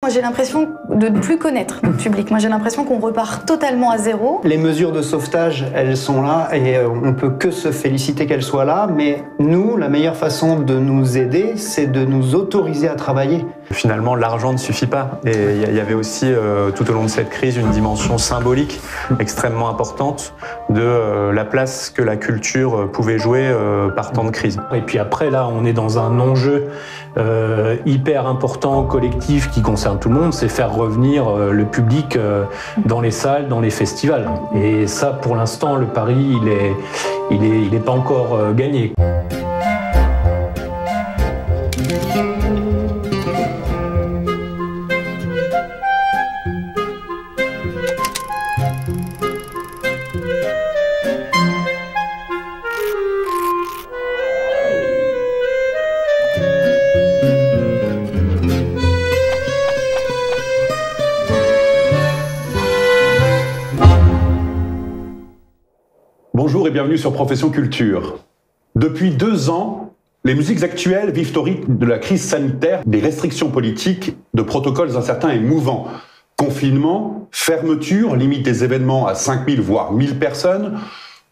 Moi, j'ai l'impression de ne plus connaître notre public. Moi, j'ai l'impression qu'on repart totalement à zéro. Les mesures de sauvetage, elles sont là et on peut que se féliciter qu'elles soient là. Mais nous, la meilleure façon de nous aider, c'est de nous autoriser à travailler. Finalement, l'argent ne suffit pas. Et il y avait aussi, tout au long de cette crise, une dimension symbolique extrêmement importante de la place que la culture pouvait jouer par temps de crise. Et puis après, là, on est dans un enjeu hyper important, collectif, qui concerne tout le monde, c'est faire revenir le public dans les salles, dans les festivals. Et ça, pour l'instant, le pari, il est pas encore gagné. Bonjour et bienvenue sur Profession Culture. Depuis 2 ans, les musiques actuelles vivent au rythme de la crise sanitaire, des restrictions politiques, de protocoles incertains et mouvants. Confinement, fermeture, limite des événements à 5000 voire 1000 personnes,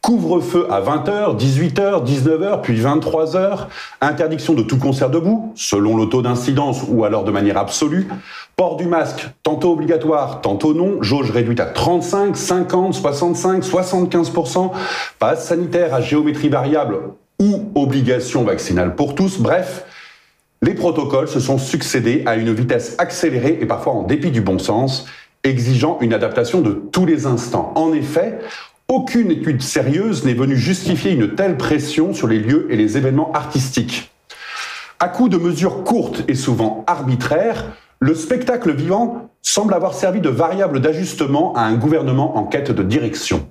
couvre-feu à 20h, 18h, 19h, puis 23h, interdiction de tout concert debout, selon le taux d'incidence ou alors de manière absolue, port du masque, tantôt obligatoire, tantôt non, jauge réduite à 35, 50, 65, 75%, passe sanitaire à géométrie variable ou obligation vaccinale pour tous, bref, les protocoles se sont succédés à une vitesse accélérée et parfois en dépit du bon sens, exigeant une adaptation de tous les instants. En effet, aucune étude sérieuse n'est venue justifier une telle pression sur les lieux et les événements artistiques. À coup de mesures courtes et souvent arbitraires, le spectacle vivant semble avoir servi de variable d'ajustement à un gouvernement en quête de direction.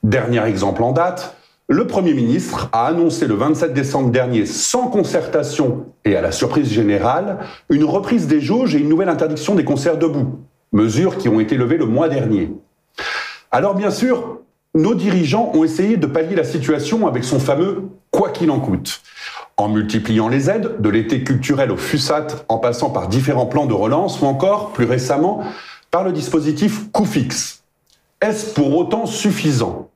Dernier exemple en date, le Premier ministre a annoncé le 27 décembre dernier, sans concertation et à la surprise générale, une reprise des jauges et une nouvelle interdiction des concerts debout, mesures qui ont été levées le mois dernier. Alors bien sûr, nos dirigeants ont essayé de pallier la situation avec son fameux « quoi qu'il en coûte ». En multipliant les aides, de l'été culturel au FUSAT, en passant par différents plans de relance, ou encore, plus récemment, par le dispositif coût fixe. Est-ce pour autant suffisant ?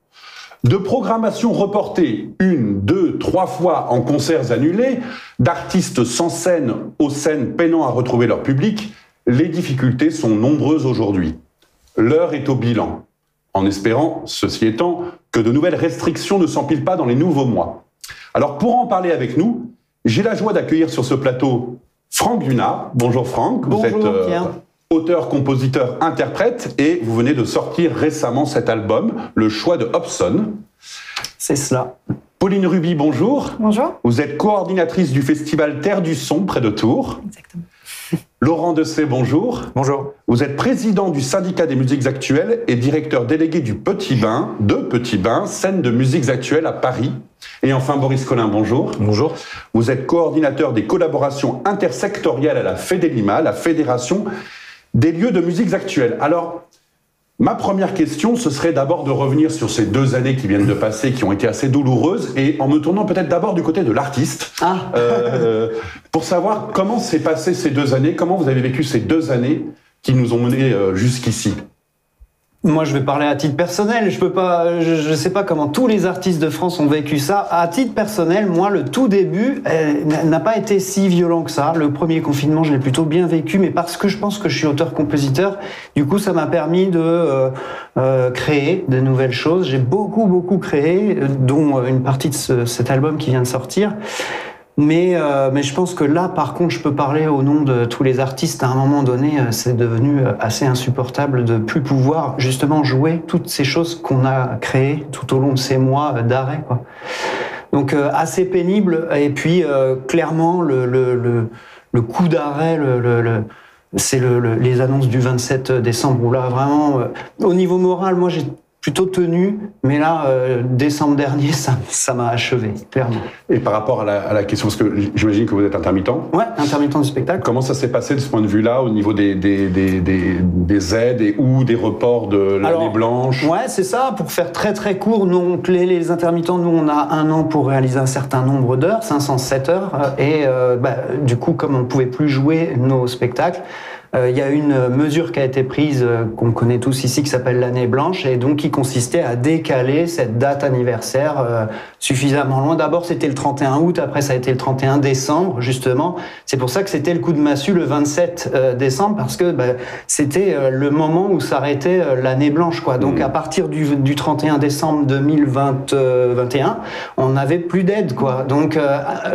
De programmation reportée 1, 2, 3 fois en concerts annulés, d'artistes sans scène aux scènes peinant à retrouver leur public, les difficultés sont nombreuses aujourd'hui. L'heure est au bilan, en espérant, ceci étant, que de nouvelles restrictions ne s'empilent pas dans les nouveaux mois. Alors pour en parler avec nous, j'ai la joie d'accueillir sur ce plateau Franck Dunat. Bonjour Franck, Bonjour, vous êtes Pierre. Auteur, compositeur, interprète et vous venez de sortir récemment cet album, Le choix de Hobson. C'est cela. Pauline Ruby, bonjour. Bonjour. Vous êtes coordinatrice du festival Terre du Son près de Tours. Exactement. Laurent Dessay, bonjour. Bonjour. Vous êtes président du syndicat des musiques actuelles et directeur délégué du Petit Bain, scène de musiques actuelles à Paris. Et enfin, Boris Collin, bonjour. Bonjour. Vous êtes coordinateur des collaborations intersectorielles à la FEDELIMA, la Fédération des lieux de musiques actuelles. Alors, ma première question, ce serait d'abord de revenir sur ces 2 années qui viennent de passer, qui ont été assez douloureuses, et en me tournant peut-être d'abord du côté de l'artiste, pour savoir comment s'est passé ces 2 années, comment vous avez vécu ces 2 années qui nous ont menés jusqu'ici. Moi, je vais parler à titre personnel. Je sais pas comment tous les artistes de France ont vécu ça. À titre personnel, moi, le tout début n'a pas été si violent que ça. Le premier confinement, je l'ai plutôt bien vécu, mais parce que je pense que je suis auteur-compositeur, du coup, ça m'a permis de créer de nouvelles choses. J'ai beaucoup créé, dont une partie de cet album qui vient de sortir. Mais je pense que là, par contre, je peux parler au nom de tous les artistes. À un moment donné, c'est devenu assez insupportable de plus pouvoir justement jouer toutes ces choses qu'on a créées tout au long de ces mois d'arrêt, quoi. Donc assez pénible. Et puis clairement, le coup d'arrêt, c'est les annonces du 27 décembre où là vraiment, au niveau moral, moi j'ai plutôt tenu, mais là, décembre dernier, ça m'a achevé, clairement. Et par rapport à la question, parce que j'imagine que vous êtes intermittent. Ouais, intermittent du spectacle. Comment ça s'est passé de ce point de vue-là, au niveau des aides et ou des reports de l'année blanche? Ouais, c'est ça. Pour faire très court, nous, les intermittents, nous, on a 1 an pour réaliser un certain nombre d'heures, 507 heures. Et du coup, comme on ne pouvait plus jouer nos spectacles, il y a une mesure qui a été prise, qu'on connaît tous ici, qui s'appelle l'année blanche, et donc qui consistait à décaler cette date anniversaire suffisamment loin. D'abord, c'était le 31 août, après ça a été le 31 décembre, justement. C'est pour ça que c'était le coup de massue le 27 décembre, parce que c'était le moment où s'arrêtait l'année blanche, quoi. Donc à partir du 31 décembre 2021, on n'avait plus d'aide, quoi. Donc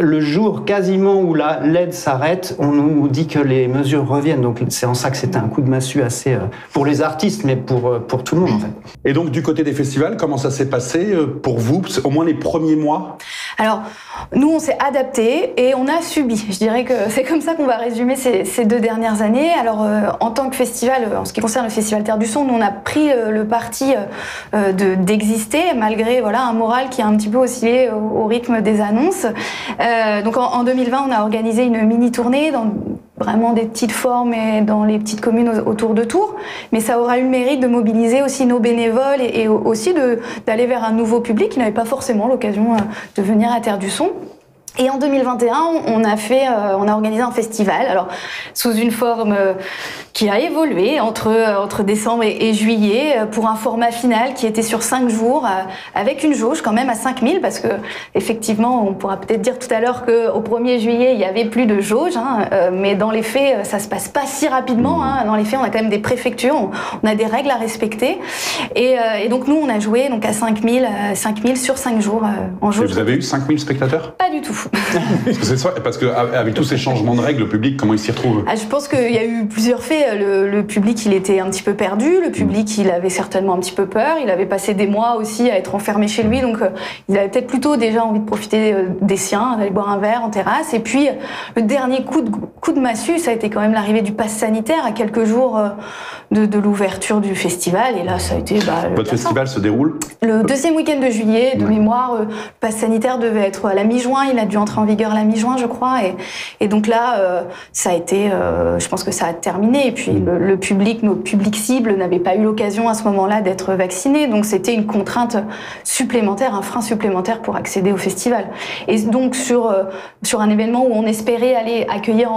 le jour quasiment où l'aide s'arrête, on nous dit que les mesures reviennent. Donc c'est en ça que c'était un coup de massue assez pour les artistes, mais pour tout le monde, en fait. Et donc du côté des festivals, comment ça s'est passé pour vous, au moins les premiers mois? Alors, nous, on s'est adapté et on a subi. Je dirais que c'est comme ça qu'on va résumer ces 2 dernières années. Alors, en tant que festival, en ce qui concerne le Festival Terre du Son, nous, on a pris le parti d'exister, malgré un moral qui a un petit peu oscillé au rythme des annonces. Donc, en 2020, on a organisé une mini-tournée dans vraiment des petites formes et dans les petites communes autour de Tours. Mais ça aura eu le mérite de mobiliser aussi nos bénévoles et aussi d'aller vers un nouveau public qui n'avait pas forcément l'occasion de venir à Terre du Son. Et en 2021, on a organisé un festival, alors sous une forme qui a évolué entre décembre et juillet, pour un format final qui était sur 5 jours, avec une jauge quand même à 5000, parce que effectivement, on pourra peut-être dire tout à l'heure qu'au 1er juillet, il y avait plus de jauge, mais dans les faits, ça se passe pas si rapidement. Dans les faits, on a quand même des préfectures, on a des règles à respecter, et donc nous, on a joué donc à 5000 sur 5 jours en jauge. Et vous avez eu 5000 spectateurs? Pas du tout. Parce qu'avec tous ces changements de règles, le public, comment il s'y retrouve? Je pense qu'il y a eu plusieurs faits. Le public, il était un petit peu perdu. Le public, il avait certainement un petit peu peur. Il avait passé des mois aussi à être enfermé chez lui. Donc, il avait peut-être plutôt déjà envie de profiter des siens, d'aller boire un verre en terrasse. Et puis, le dernier coup de massue, ça a été quand même l'arrivée du pass sanitaire à quelques jours de l'ouverture du festival. Et là, ça a été... Votre festival se déroule le 2e week-end de juillet. De mémoire, le pass sanitaire devait être à la mi-juin. Il a dû entrer en vigueur à la mi-juin, je crois. Et donc là, ça a été... je pense que ça a terminé. Et puis, le public, nos publics cibles n'avaient pas eu l'occasion à ce moment-là d'être vaccinés. Donc, c'était une contrainte supplémentaire, un frein supplémentaire pour accéder au festival. Et donc, sur un événement où on espérait aller accueillir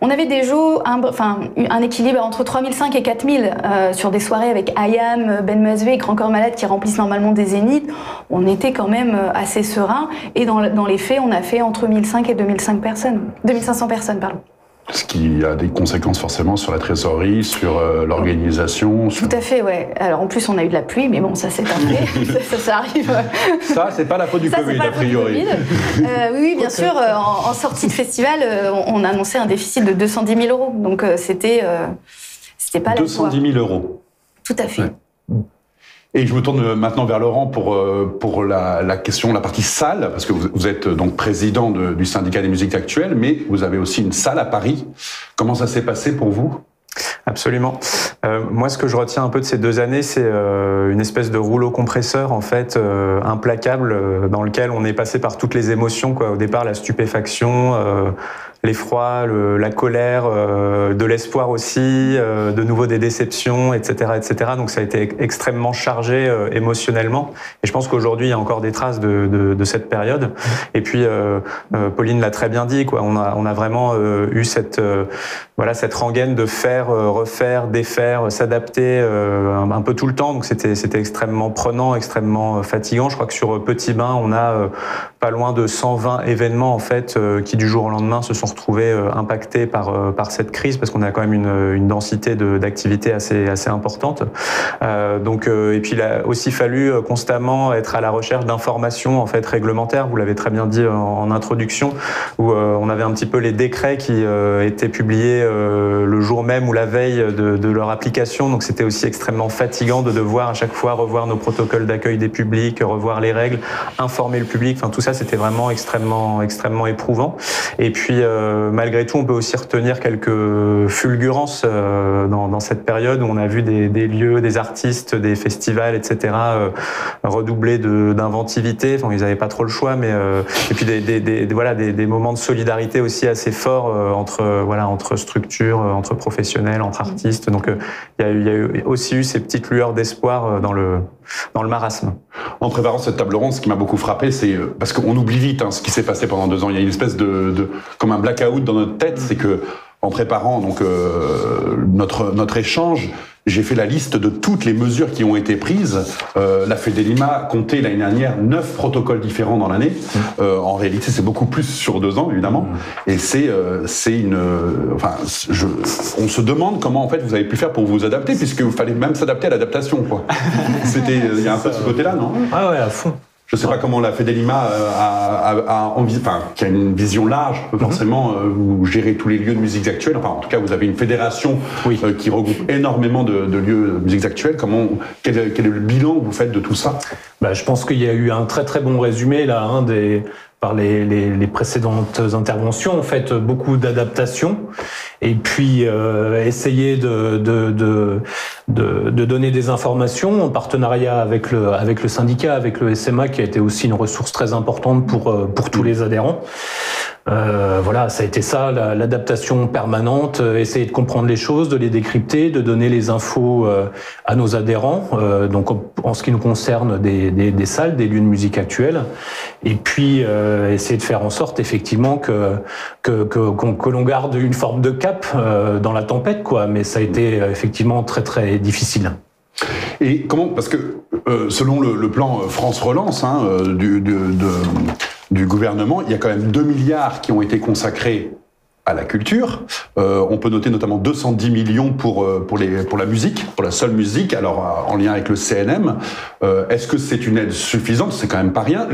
on avait des jauges, un équilibre entre 3005 et 4000 sur des soirées avec Ayam, Ben Mazoué et Grand Corps Malade qui remplissent normalement des zéniths. On était quand même assez serein. Et dans les faits, on a fait entre 1005 et 2500 personnes, pardon. Ce qui a des conséquences forcément sur la trésorerie, sur l'organisation. Tout à fait, ouais. Alors en plus, on a eu de la pluie, mais bon, ça c'est après. ça arrive. Ça, c'est pas la faute du Covid, a priori. Oui, bien sûr. En sortie de festival, on a annoncé un déficit de 210 000 euros. Donc c'était pas la 210 000 euros. Tout à fait. Ouais. Et je me tourne maintenant vers Laurent pour la question, la partie salle, parce que vous êtes donc président du syndicat des musiques actuelles, mais vous avez aussi une salle à Paris. Comment ça s'est passé pour vous? Absolument. Moi, ce que je retiens un peu de ces 2 années, c'est une espèce de rouleau compresseur, en fait, implacable, dans lequel on est passé par toutes les émotions, quoi. Au départ, la stupéfaction, l'effroi, la colère, de l'espoir aussi, de nouveau des déceptions, etc., etc. Donc ça a été extrêmement chargé émotionnellement. Et je pense qu'aujourd'hui, il y a encore des traces de cette période. Et puis, Pauline l'a très bien dit, quoi. On a vraiment eu cette rengaine de faire, refaire, défaire, s'adapter un peu tout le temps. Donc c'était extrêmement prenant, extrêmement fatigant. Je crois que sur Petit Bain, on a pas loin de 120 événements en fait qui du jour au lendemain se sont retrouvés impactés par cette crise, parce qu'on a quand même une densité d'activités assez importante. Et puis il a aussi fallu constamment être à la recherche d'informations en fait réglementaires. Vous l'avez très bien dit en introduction, où on avait un petit peu les décrets qui étaient publiés le jour même ou la veille de leur application. Donc c'était aussi extrêmement fatigant de devoir à chaque fois revoir nos protocoles d'accueil des publics, revoir les règles, informer le public. Enfin tout ça c'était vraiment extrêmement éprouvant. Et puis malgré tout on peut aussi retenir quelques fulgurances dans cette période où on a vu des lieux, des artistes, des festivals, etc. Redoubler d'inventivité. Enfin ils n'avaient pas trop le choix, mais et puis des moments de solidarité aussi assez forts entre structures, entre professionnels, entre artistes. Donc il y a aussi eu ces petites lueurs d'espoir dans le marasme. En préparant cette table ronde, ce qui m'a beaucoup frappé, c'est parce qu'on oublie vite ce qui s'est passé pendant 2 ans. Il y a une espèce de comme un blackout dans notre tête, c'est que en préparant donc notre échange, j'ai fait la liste de toutes les mesures qui ont été prises. La FEDELIMA comptait l'année dernière 9 protocoles différents dans l'année. En réalité, c'est beaucoup plus sur 2 ans, évidemment. Et on se demande comment en fait vous avez pu faire pour vous adapter, puisque vous fallait même s'adapter à l'adaptation, quoi. Il y a un peu ce côté-là, non? Ah ouais, à fond. Je ne sais pas comment la FEDELIMA qui a une vision large, forcément, vous gérez tous les lieux de musique actuelle. Enfin, en tout cas, vous avez une fédération qui regroupe énormément de lieux de musique actuelle. Quel est le bilan que vous faites de tout ça? Je pense qu'il y a eu un très très bon résumé là, par les précédentes interventions. En fait, beaucoup d'adaptations. Et puis essayer de donner des informations en partenariat avec le syndicat, avec le SMA, qui a été aussi une ressource très importante pour tous les adhérents. Voilà, ça a été ça, l'adaptation permanente, essayer de comprendre les choses, de les décrypter, de donner les infos à nos adhérents, donc en ce qui nous concerne des salles, des lieux de musique actuels, et puis essayer de faire en sorte effectivement que l'on garde une forme de cap dans la tempête, quoi. Mais ça a été effectivement très très difficile. Et comment, parce que selon le plan France Relance du gouvernement, il y a quand même 2 milliards qui ont été consacrés à la culture. On peut noter notamment 210 millions pour la musique, pour la seule musique, alors en lien avec le CNM. Est-ce que c'est une aide suffisante? C'est quand même pas rien.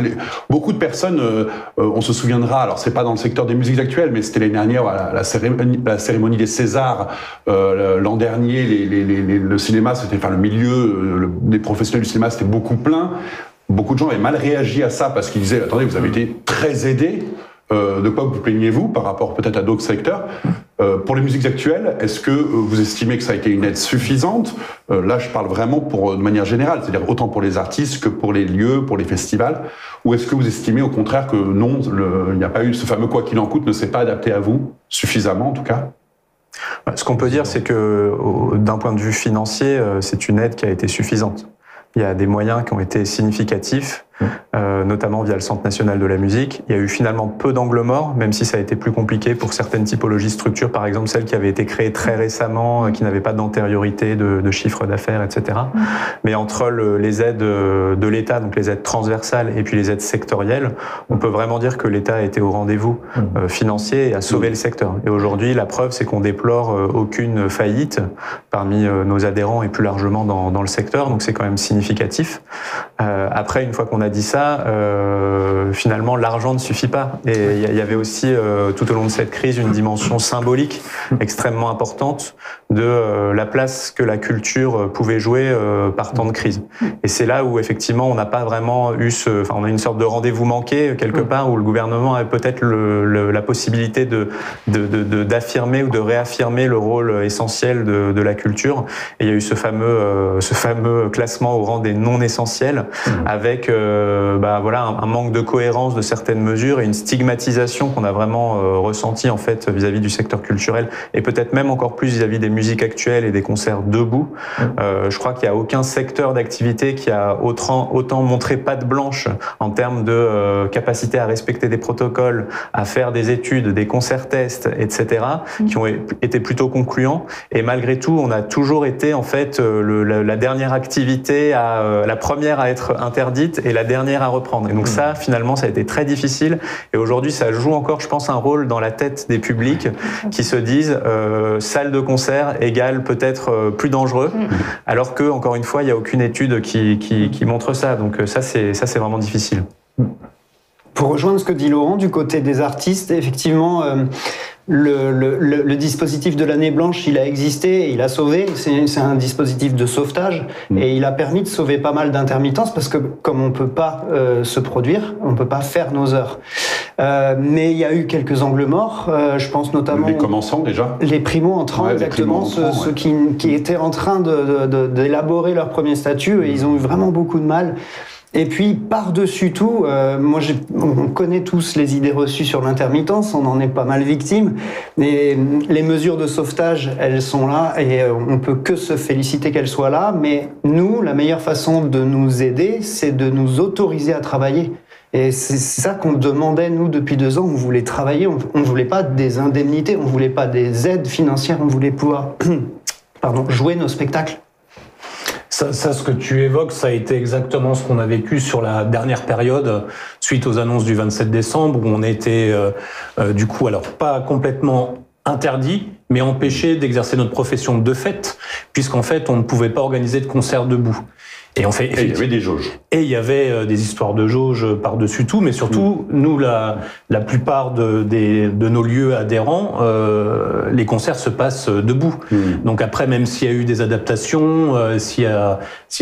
Beaucoup de personnes, on se souviendra, alors c'est pas dans le secteur des musiques actuelles, mais c'était l'année dernière, la cérémonie des Césars, l'an dernier, le cinéma, le milieu des professionnels du cinéma, c'était beaucoup plein. Beaucoup de gens avaient mal réagi à ça parce qu'ils disaient, attendez, vous avez été très aidés. De quoi vous plaignez-vous par rapport peut-être à d'autres secteurs? Pour les musiques actuelles, est-ce que vous estimez que ça a été une aide suffisante? Là, je parle vraiment de manière générale, c'est-à-dire autant pour les artistes que pour les lieux, pour les festivals. Ou est-ce que vous estimez au contraire que non, il n'y a pas eu ce fameux quoi qu'il en coûte, ne s'est pas adapté à vous, suffisamment en tout cas? Ce qu'on peut dire, c'est que d'un point de vue financier, c'est une aide qui a été suffisante. Il y a des moyens qui ont été significatifs, notamment via le Centre national de la musique. Il y a eu finalement peu d'angles morts, même si ça a été plus compliqué pour certaines typologies de structures, par exemple celles qui avaient été créées très récemment, qui n'avaient pas d'antériorité de chiffre d'affaires, etc. Mais entre les aides de l'État, donc les aides transversales, et puis les aides sectorielles, on peut vraiment dire que l'État a été au rendez-vous financier et a sauvé le secteur. Et aujourd'hui, la preuve, c'est qu'on déplore aucune faillite parmi nos adhérents et plus largement dans le secteur, donc c'est quand même significatif. Après, une fois qu'on a dit ça, finalement, l'argent ne suffit pas. Et il y avait aussi, tout au long de cette crise, une dimension symbolique extrêmement importante de la place que la culture pouvait jouer par temps de crise. Et c'est là où, effectivement, on n'a pas vraiment eu on a une sorte de rendez-vous manqué, quelque part, où le gouvernement avait peut-être la possibilité d'affirmer ou de réaffirmer le rôle essentiel de la culture. Et il y a eu ce fameux classement au rang des non essentiels, avec un manque de cohérence de certaines mesures et une stigmatisation qu'on a vraiment ressentie en fait vis-à-vis du secteur culturel et peut-être même encore plus vis-à-vis des musiques actuelles et des concerts debout. Je crois qu'il n'y a aucun secteur d'activité qui a autant montré patte blanche en termes de capacité à respecter des protocoles, à faire des études, des concerts tests, etc., qui ont été plutôt concluants. Et malgré tout, on a toujours été en fait la dernière activité, la première à être interdite et la dernière à reprendre. Et donc ça, finalement, ça a été très difficile. Et aujourd'hui, ça joue encore, je pense, un rôle dans la tête des publics qui se disent salle de concert égale peut-être plus dangereux, alors que, encore une fois, il n'y a aucune étude qui montre ça. Donc ça, c'est vraiment difficile. Pour rejoindre ce que dit Laurent, du côté des artistes, effectivement, le dispositif de l'année blanche, il a existé, il a sauvé, c'est un dispositif de sauvetage, et il a permis de sauver pas mal d'intermittences, parce que comme on ne peut pas se produire, on ne peut pas faire nos heures. Mais il y a eu quelques angles morts, je pense notamment... Les commençants déjà? Les primo-entrants, exactement, ceux qui étaient en train d'élaborer leur premier statut, et ils ont eu vraiment beaucoup de mal. Et puis, par-dessus tout, on connaît tous les idées reçues sur l'intermittence, on en est pas mal victime. Et les mesures de sauvetage, elles sont là, et on peut que se féliciter qu'elles soient là. Mais nous, la meilleure façon de nous aider, c'est de nous autoriser à travailler. Et c'est ça qu'on demandait, nous, depuis 2 ans. On voulait travailler, on ne voulait pas des indemnités, on ne voulait pas des aides financières, on voulait pouvoir jouer nos spectacles. Ça, ce que tu évoques, ça a été exactement ce qu'on a vécu sur la dernière période, suite aux annonces du 27 décembre, où on a été, du coup, alors pas complètement interdit, mais empêché d'exercer notre profession de fait, puisqu'en fait, on ne pouvait pas organiser de concerts debout. Et il y avait des jauges. Et il y avait des histoires de jauges par-dessus tout, mais surtout, nous, la plupart de nos lieux adhérents, les concerts se passent debout. Donc après, même s'il y a eu des adaptations, si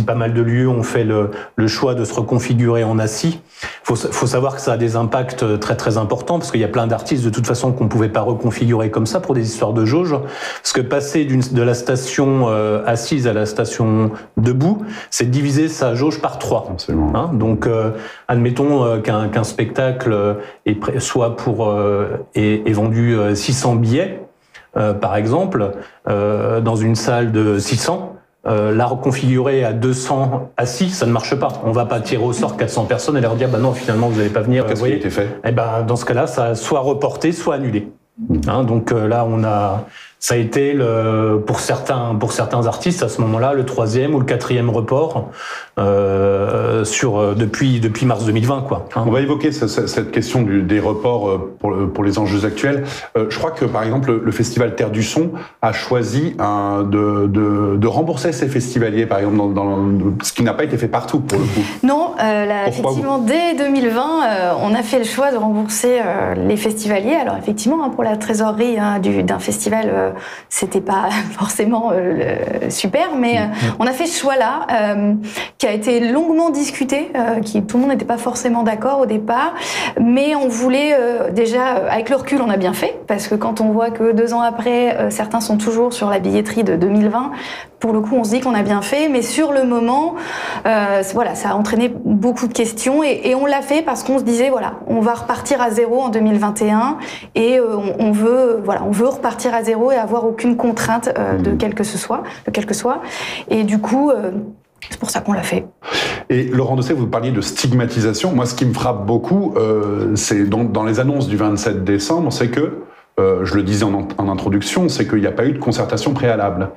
pas mal de lieux ont fait le choix de se reconfigurer en assis, faut savoir que ça a des impacts très très importants, parce qu'il y a plein d'artistes de toute façon qu'on pouvait pas reconfigurer comme ça pour des histoires de jauge, parce que passer de la station assise à la station debout, c'est diviser sa jauge par 3. Hein, donc, admettons qu'un spectacle est vendu 600 billets, par exemple, dans une salle de 600. La reconfigurer à 200 assis, ça ne marche pas. On va pas tirer au sort 400 personnes et leur dire bah non, finalement vous n'allez pas venir. Qu'est-ce qui a été fait ? Et ben dans ce cas-là, ça a soit reporté, soit annulé. Hein, donc là, ça a été pour certains artistes à ce moment-là le 3e ou le 4e report depuis mars 2020 quoi. Hein. On va évoquer cette question des reports pour les enjeux actuels. Je crois que par exemple le festival Terre du Son a choisi de rembourser ses festivaliers par exemple ce qui n'a pas été fait partout pour le coup. Non, effectivement dès 2020 on a fait le choix de rembourser les festivaliers. Alors effectivement pour la trésorerie d'un festival c'était pas forcément super, mais on a fait ce choix-là qui a été longuement discuté, tout le monde n'était pas forcément d'accord au départ, mais on voulait déjà, avec le recul, on a bien fait, parce que quand on voit que 2 ans après, certains sont toujours sur la billetterie de 2020, pour le coup, on se dit qu'on a bien fait, mais sur le moment, ça a entraîné beaucoup de questions et on l'a fait parce qu'on se disait, voilà, on va repartir à zéro en 2021 et on veut repartir à zéro et avoir aucune contrainte de quel que soit. Et du coup, c'est pour ça qu'on l'a fait. Et Laurent Doucet, vous parliez de stigmatisation. Moi, ce qui me frappe beaucoup, c'est dans les annonces du 27 décembre, c'est que je le disais en introduction, c'est qu'il n'y a pas eu de concertation préalable.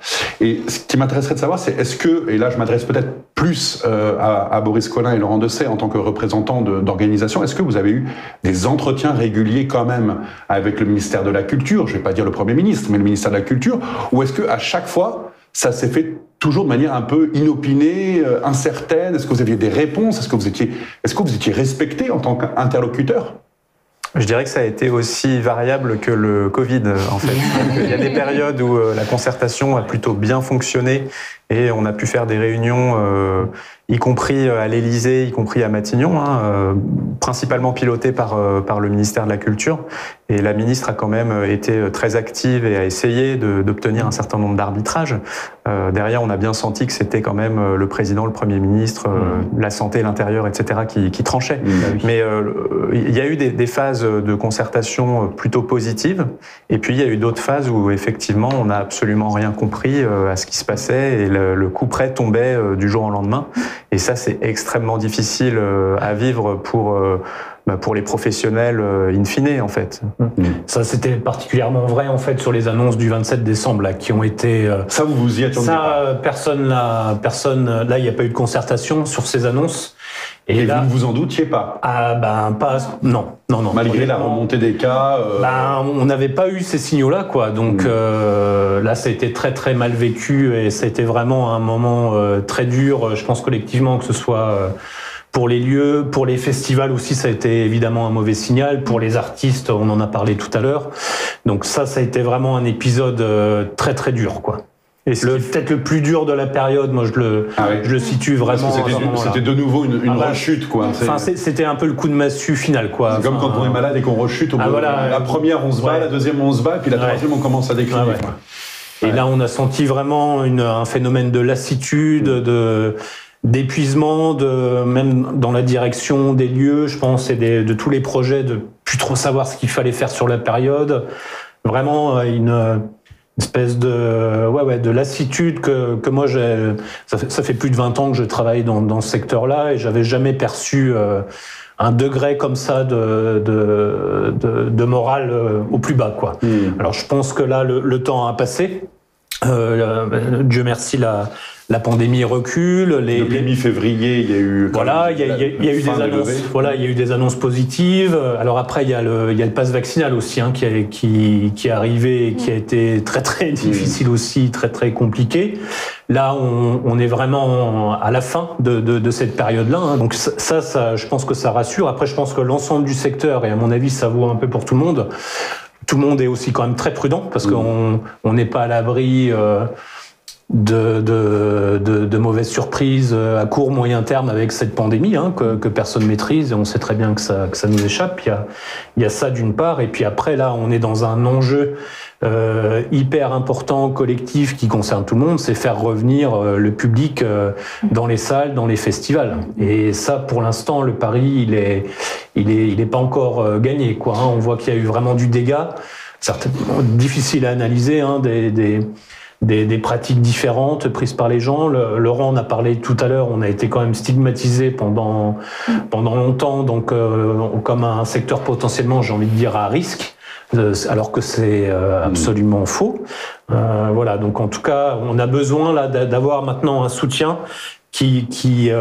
Et ce qui m'intéresserait de savoir, c'est est-ce que, et là je m'adresse peut-être plus à Boris Collin et Laurent Doucet en tant que représentants d'organisation, est-ce que vous avez eu des entretiens réguliers quand même avec le ministère de la Culture, je ne vais pas dire le Premier ministre, mais le ministère de la Culture, ou est-ce qu'à chaque fois, ça s'est fait toujours de manière un peu inopinée, incertaine? Est-ce que vous aviez des réponses? Est-ce que vous étiez respecté en tant qu'interlocuteur? Je dirais que ça a été aussi variable que le Covid, en fait. Il y a des périodes où la concertation a plutôt bien fonctionné et on a pu faire des réunions, y compris à l'Élysée, y compris à Matignon, principalement pilotées par le ministère de la Culture. Et la ministre a quand même été très active et a essayé d'obtenir un certain nombre d'arbitrages. Derrière, on a bien senti que c'était quand même le président, le Premier ministre, la santé, l'intérieur, etc. qui tranchaient. Mais il y a eu des phases de concertation plutôt positives. Et puis, il y a eu d'autres phases où, effectivement, on n'a absolument rien compris à ce qui se passait et le coup près tombait du jour au lendemain. Et ça, c'est extrêmement difficile à vivre pour les professionnels in fine, en fait. Ça, c'était particulièrement vrai, en fait, sur les annonces du 27 décembre, là, qui ont été... Ça, vous y attendiez pas? Personne, là, il n'y a pas eu de concertation sur ces annonces. Et là, vous ne vous en doutiez pas? Non. Malgré la remontée des cas on n'avait pas eu ces signaux-là, quoi. Donc là, ça a été très, très mal vécu et ça a été vraiment un moment très dur, je pense, collectivement, que ce soit... Pour les lieux, pour les festivals aussi, ça a été évidemment un mauvais signal. Pour les artistes, on en a parlé tout à l'heure. Donc ça a été vraiment un épisode très très dur, quoi. Et peut-être le plus dur de la période, moi je le situe vraiment. C'était de nouveau une rechute, quoi. Enfin, c'était un peu le coup de massue final, quoi. C'est comme quand on est malade et qu'on rechute. La première, on se bat, la deuxième, on se bat, puis la troisième, on commence à décliner. Et là, on a senti vraiment un phénomène de lassitude, d'épuisement, même dans la direction des lieux, je pense, et de tous les projets, de plus trop savoir ce qu'il fallait faire sur la période. Vraiment espèce de lassitude que moi ça fait plus de 20 ans que je travaille dans ce secteur-là et j'avais jamais perçu un degré comme ça de morale au plus bas, quoi. Alors je pense que là le temps a passé. Dieu merci, la pandémie recule. Depuis mi-février, il y a eu. Voilà, il y a eu des annonces. Voilà, il y a eu des annonces positives. Alors après, il y a le pass vaccinal aussi, qui est arrivé et qui a été très très difficile aussi, très très compliqué. Là, on est vraiment à la fin de cette période-là. Donc ça, je pense que ça rassure. Après, je pense que l'ensemble du secteur, et à mon avis, ça vaut un peu pour tout le monde. Tout le monde est aussi quand même très prudent parce qu'on n'est pas à l'abri de mauvaises surprises à court, moyen terme avec cette pandémie que personne maîtrise et on sait très bien que ça nous échappe. Il y a ça d'une part et puis après là on est dans un enjeu hyper important, collectif qui concerne tout le monde, c'est faire revenir le public dans les salles, dans les festivals. Et ça pour l'instant le pari il est pas encore gagné, quoi. On voit qu'il y a eu vraiment du dégât, certainement difficile à analyser, des pratiques différentes prises par les gens. Laurent en a parlé tout à l'heure, on a été quand même stigmatisé pendant longtemps, donc comme un secteur potentiellement, j'ai envie de dire, à risque, alors que c'est absolument faux. Voilà, donc en tout cas, on a besoin là d'avoir maintenant un soutien qui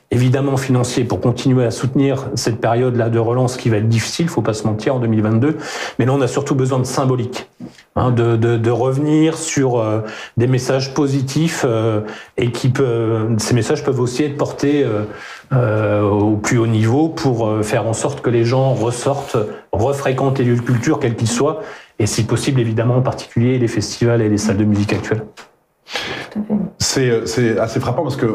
évidemment financier pour continuer à soutenir cette période-là de relance qui va être difficile, faut pas se mentir, en 2022. Mais là, on a surtout besoin de symbolique, de revenir sur des messages positifs et ces messages peuvent aussi être portés au plus haut niveau pour faire en sorte que les gens ressortent, refréquentent les lieux de culture, quels qu'ils soient, et si possible, évidemment, en particulier les festivals et les salles de musique actuelles. C'est assez frappant parce que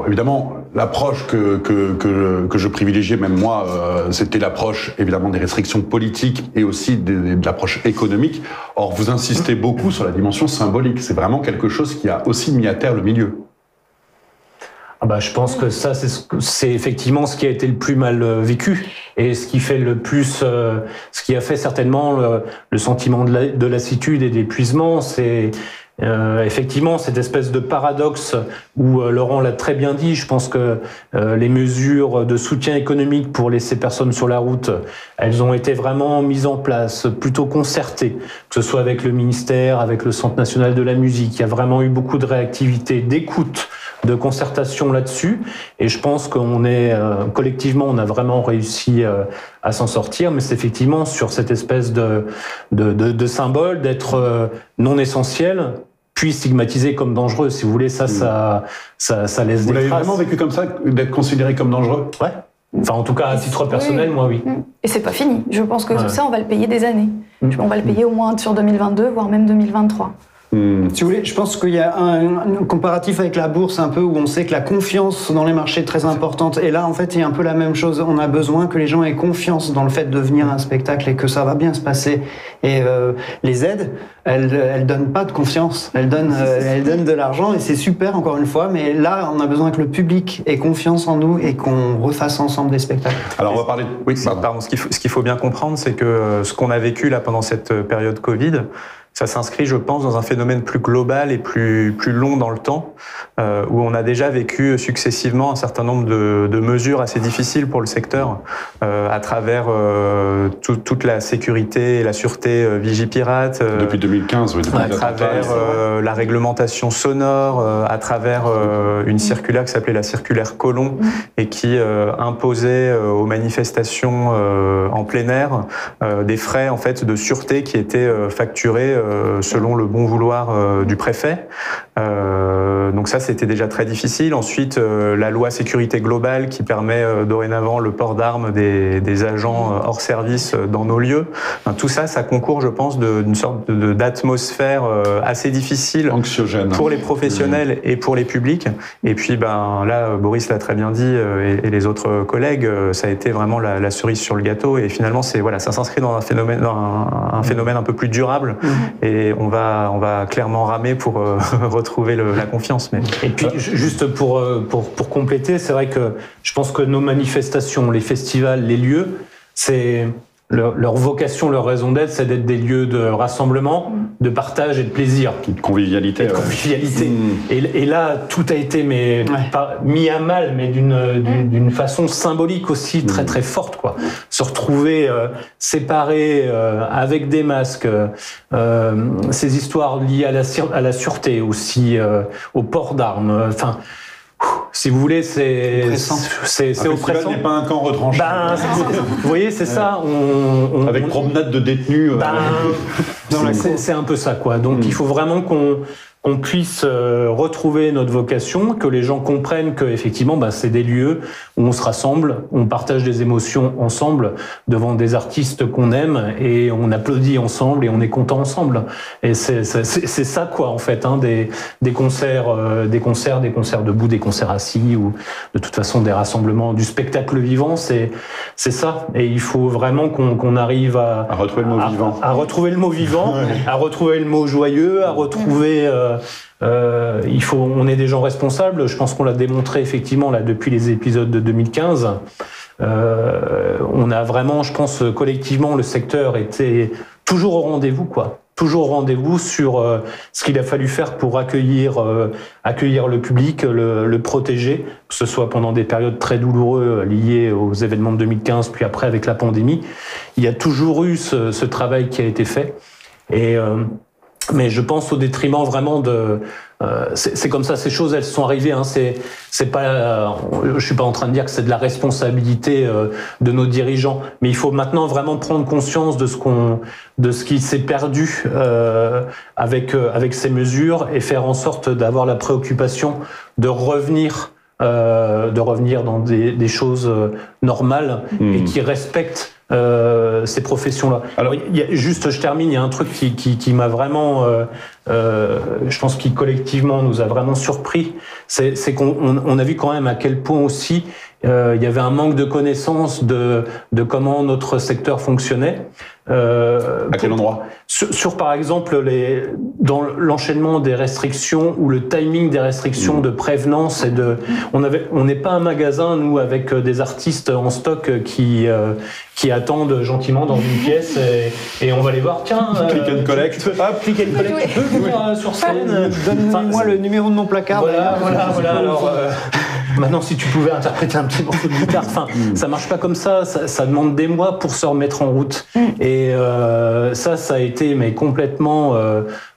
évidemment l'approche que je privilégiais même moi, c'était l'approche évidemment des restrictions politiques et aussi de l'approche économique. Or vous insistez beaucoup sur la dimension symbolique. C'est vraiment quelque chose qui a aussi mis à terre le milieu. Je pense que ça, c'est effectivement ce qui a été le plus mal vécu et ce qui fait le plus, ce qui a fait certainement le sentiment de lassitude et d'épuisement, c'est effectivement cette espèce de paradoxe où Laurent l'a très bien dit. Je pense que les mesures de soutien économique pour laisser personnes sur la route, elles ont été vraiment mises en place, plutôt concertées, que ce soit avec le ministère, avec le Centre national de la musique. Il y a vraiment eu beaucoup de réactivité, d'écoute, de concertation là-dessus, et je pense qu'on est collectivement, on a vraiment réussi à s'en sortir, mais c'est effectivement sur cette espèce de symbole d'être non essentiel, puis stigmatisé comme dangereux. Si vous voulez, ça laisse des traces. Vous l'avez vraiment vécu comme ça, d'être considéré comme dangereux? Ouais. Enfin, en tout cas, à titre personnel, moi, oui. Et c'est pas fini. Je pense que ça, on va le payer des années. On va le payer au moins sur 2022, voire même 2023. Si vous voulez, je pense qu'il y a un comparatif avec la bourse un peu où on sait que la confiance dans les marchés est très importante. Et là, en fait, il y a un peu la même chose. On a besoin que les gens aient confiance dans le fait de venir à un spectacle et que ça va bien se passer. Et les aides, elles donnent pas de confiance. Elles donnent de l'argent et c'est super, encore une fois. Mais là, on a besoin que le public ait confiance en nous et qu'on refasse ensemble des spectacles. Alors, on va parler... Oui, pardon. Ce qu'il faut bien comprendre, c'est que ce qu'on a vécu là pendant cette période Covid, ça s'inscrit, je pense, dans un phénomène plus global et plus long dans le temps, où on a déjà vécu successivement un certain nombre de mesures assez difficiles pour le secteur, à travers toute la sécurité et la sûreté Vigipirate. Depuis 2015, oui. À travers la réglementation sonore, à travers une circulaire qui s'appelait la circulaire Collomb et qui imposait aux manifestations en plein air des frais en fait de sûreté qui étaient facturés selon le bon vouloir du préfet. Donc ça, c'était déjà très difficile. Ensuite, la loi sécurité globale qui permet dorénavant le port d'armes des agents hors service dans nos lieux. Tout ça, ça concourt, je pense, d'une sorte d'atmosphère assez difficile, anxiogène, pour les professionnels et pour les publics. Et puis, là, Boris l'a très bien dit, et les autres collègues, ça a été vraiment la cerise sur le gâteau. Et finalement, ça s'inscrit dans un phénomène un peu plus durable. Et on va clairement ramer pour retrouver la confiance. Mais... Et puis, juste pour compléter, c'est vrai que je pense que nos manifestations, les festivals, les lieux, c'est leur vocation, leur raison d'être, c'est d'être des lieux de rassemblement, de partage et de plaisir. De convivialité. Et de convivialité. Et là, tout a été mis à mal, mais d'une façon symbolique aussi très très forte, quoi. Se retrouver séparés avec des masques, ces histoires liées à la sûreté aussi, au port d'armes. Enfin, si vous voulez, c'est oppressant. N'est pas un camp retranché. Vous voyez, c'est ça. Avec promenade de détenus. C'est un peu ça, quoi. Donc, il faut vraiment qu'on puisse retrouver notre vocation, que les gens comprennent que effectivement, c'est des lieux où on se rassemble, on partage des émotions ensemble devant des artistes qu'on aime et on applaudit ensemble et on est content ensemble. Et c'est ça, quoi, en fait, hein, des concerts debout, des concerts assis ou de toute façon des rassemblements, du spectacle vivant, c'est ça. Et il faut vraiment qu'on arrive à retrouver le mot vivant, à retrouver le mot vivant, à retrouver le mot joyeux, à retrouver on est des gens responsables. Je pense qu'on l'a démontré effectivement là depuis les épisodes de 2015. On a vraiment, je pense, collectivement, le secteur était toujours au rendez-vous, quoi. Toujours au rendez-vous sur ce qu'il a fallu faire pour accueillir le public, le protéger, que ce soit pendant des périodes très douloureuses liées aux événements de 2015, puis après avec la pandémie. Il y a toujours eu ce travail qui a été fait. Mais je pense au détriment vraiment de... c'est comme ça, ces choses, elles sont arrivées. Hein, c'est pas, je suis pas en train de dire que c'est de la responsabilité de nos dirigeants, mais il faut maintenant vraiment prendre conscience de ce qui s'est perdu avec ces mesures et faire en sorte d'avoir la préoccupation de revenir dans des choses normales et qui respectent ces professions-là. Alors, je termine, il y a un truc qui m'a vraiment, je pense qui collectivement nous a vraiment surpris, c'est qu'on a vu quand même à quel point aussi il y avait un manque de connaissance de comment notre secteur fonctionnait. À quel endroit ? Sur par exemple dans l'enchaînement des restrictions ou le timing des restrictions de prévenance et on n'est pas un magasin nous avec des artistes en stock qui attendent gentiment dans une pièce et on va les voir. Tiens, click and collect. Click and collect. Tu peux venir sur scène. Donne-moi le numéro de mon placard. Voilà. Alors maintenant, si tu pouvais interpréter un petit morceau de guitare, ça marche pas comme ça. Ça demande des mois pour se remettre en route. Et ça a été mais complètement,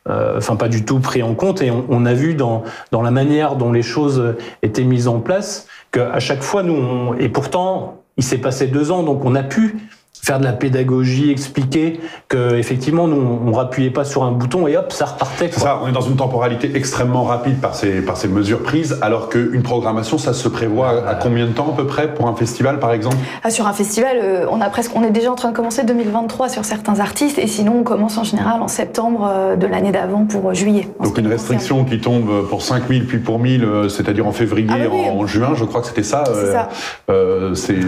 pas du tout pris en compte. Et on a vu dans la manière dont les choses étaient mises en place qu'à chaque fois, et pourtant, il s'est passé 2 ans, donc on a pu faire de la pédagogie, expliquer que effectivement nous on rappuyait pas sur un bouton et hop ça repartait. C'est ça, on est dans une temporalité extrêmement rapide par ces mesures prises, alors qu'une programmation ça se prévoit à combien de temps à peu près pour un festival par exemple ? Sur un festival, on est déjà en train de commencer 2023 sur certains artistes et sinon on commence en général en septembre de l'année d'avant pour juillet. Donc une restriction qui tombe pour 5000 puis pour 1000, c'est-à-dire en février, en juin, je crois que c'était ça. C'est ça. C'est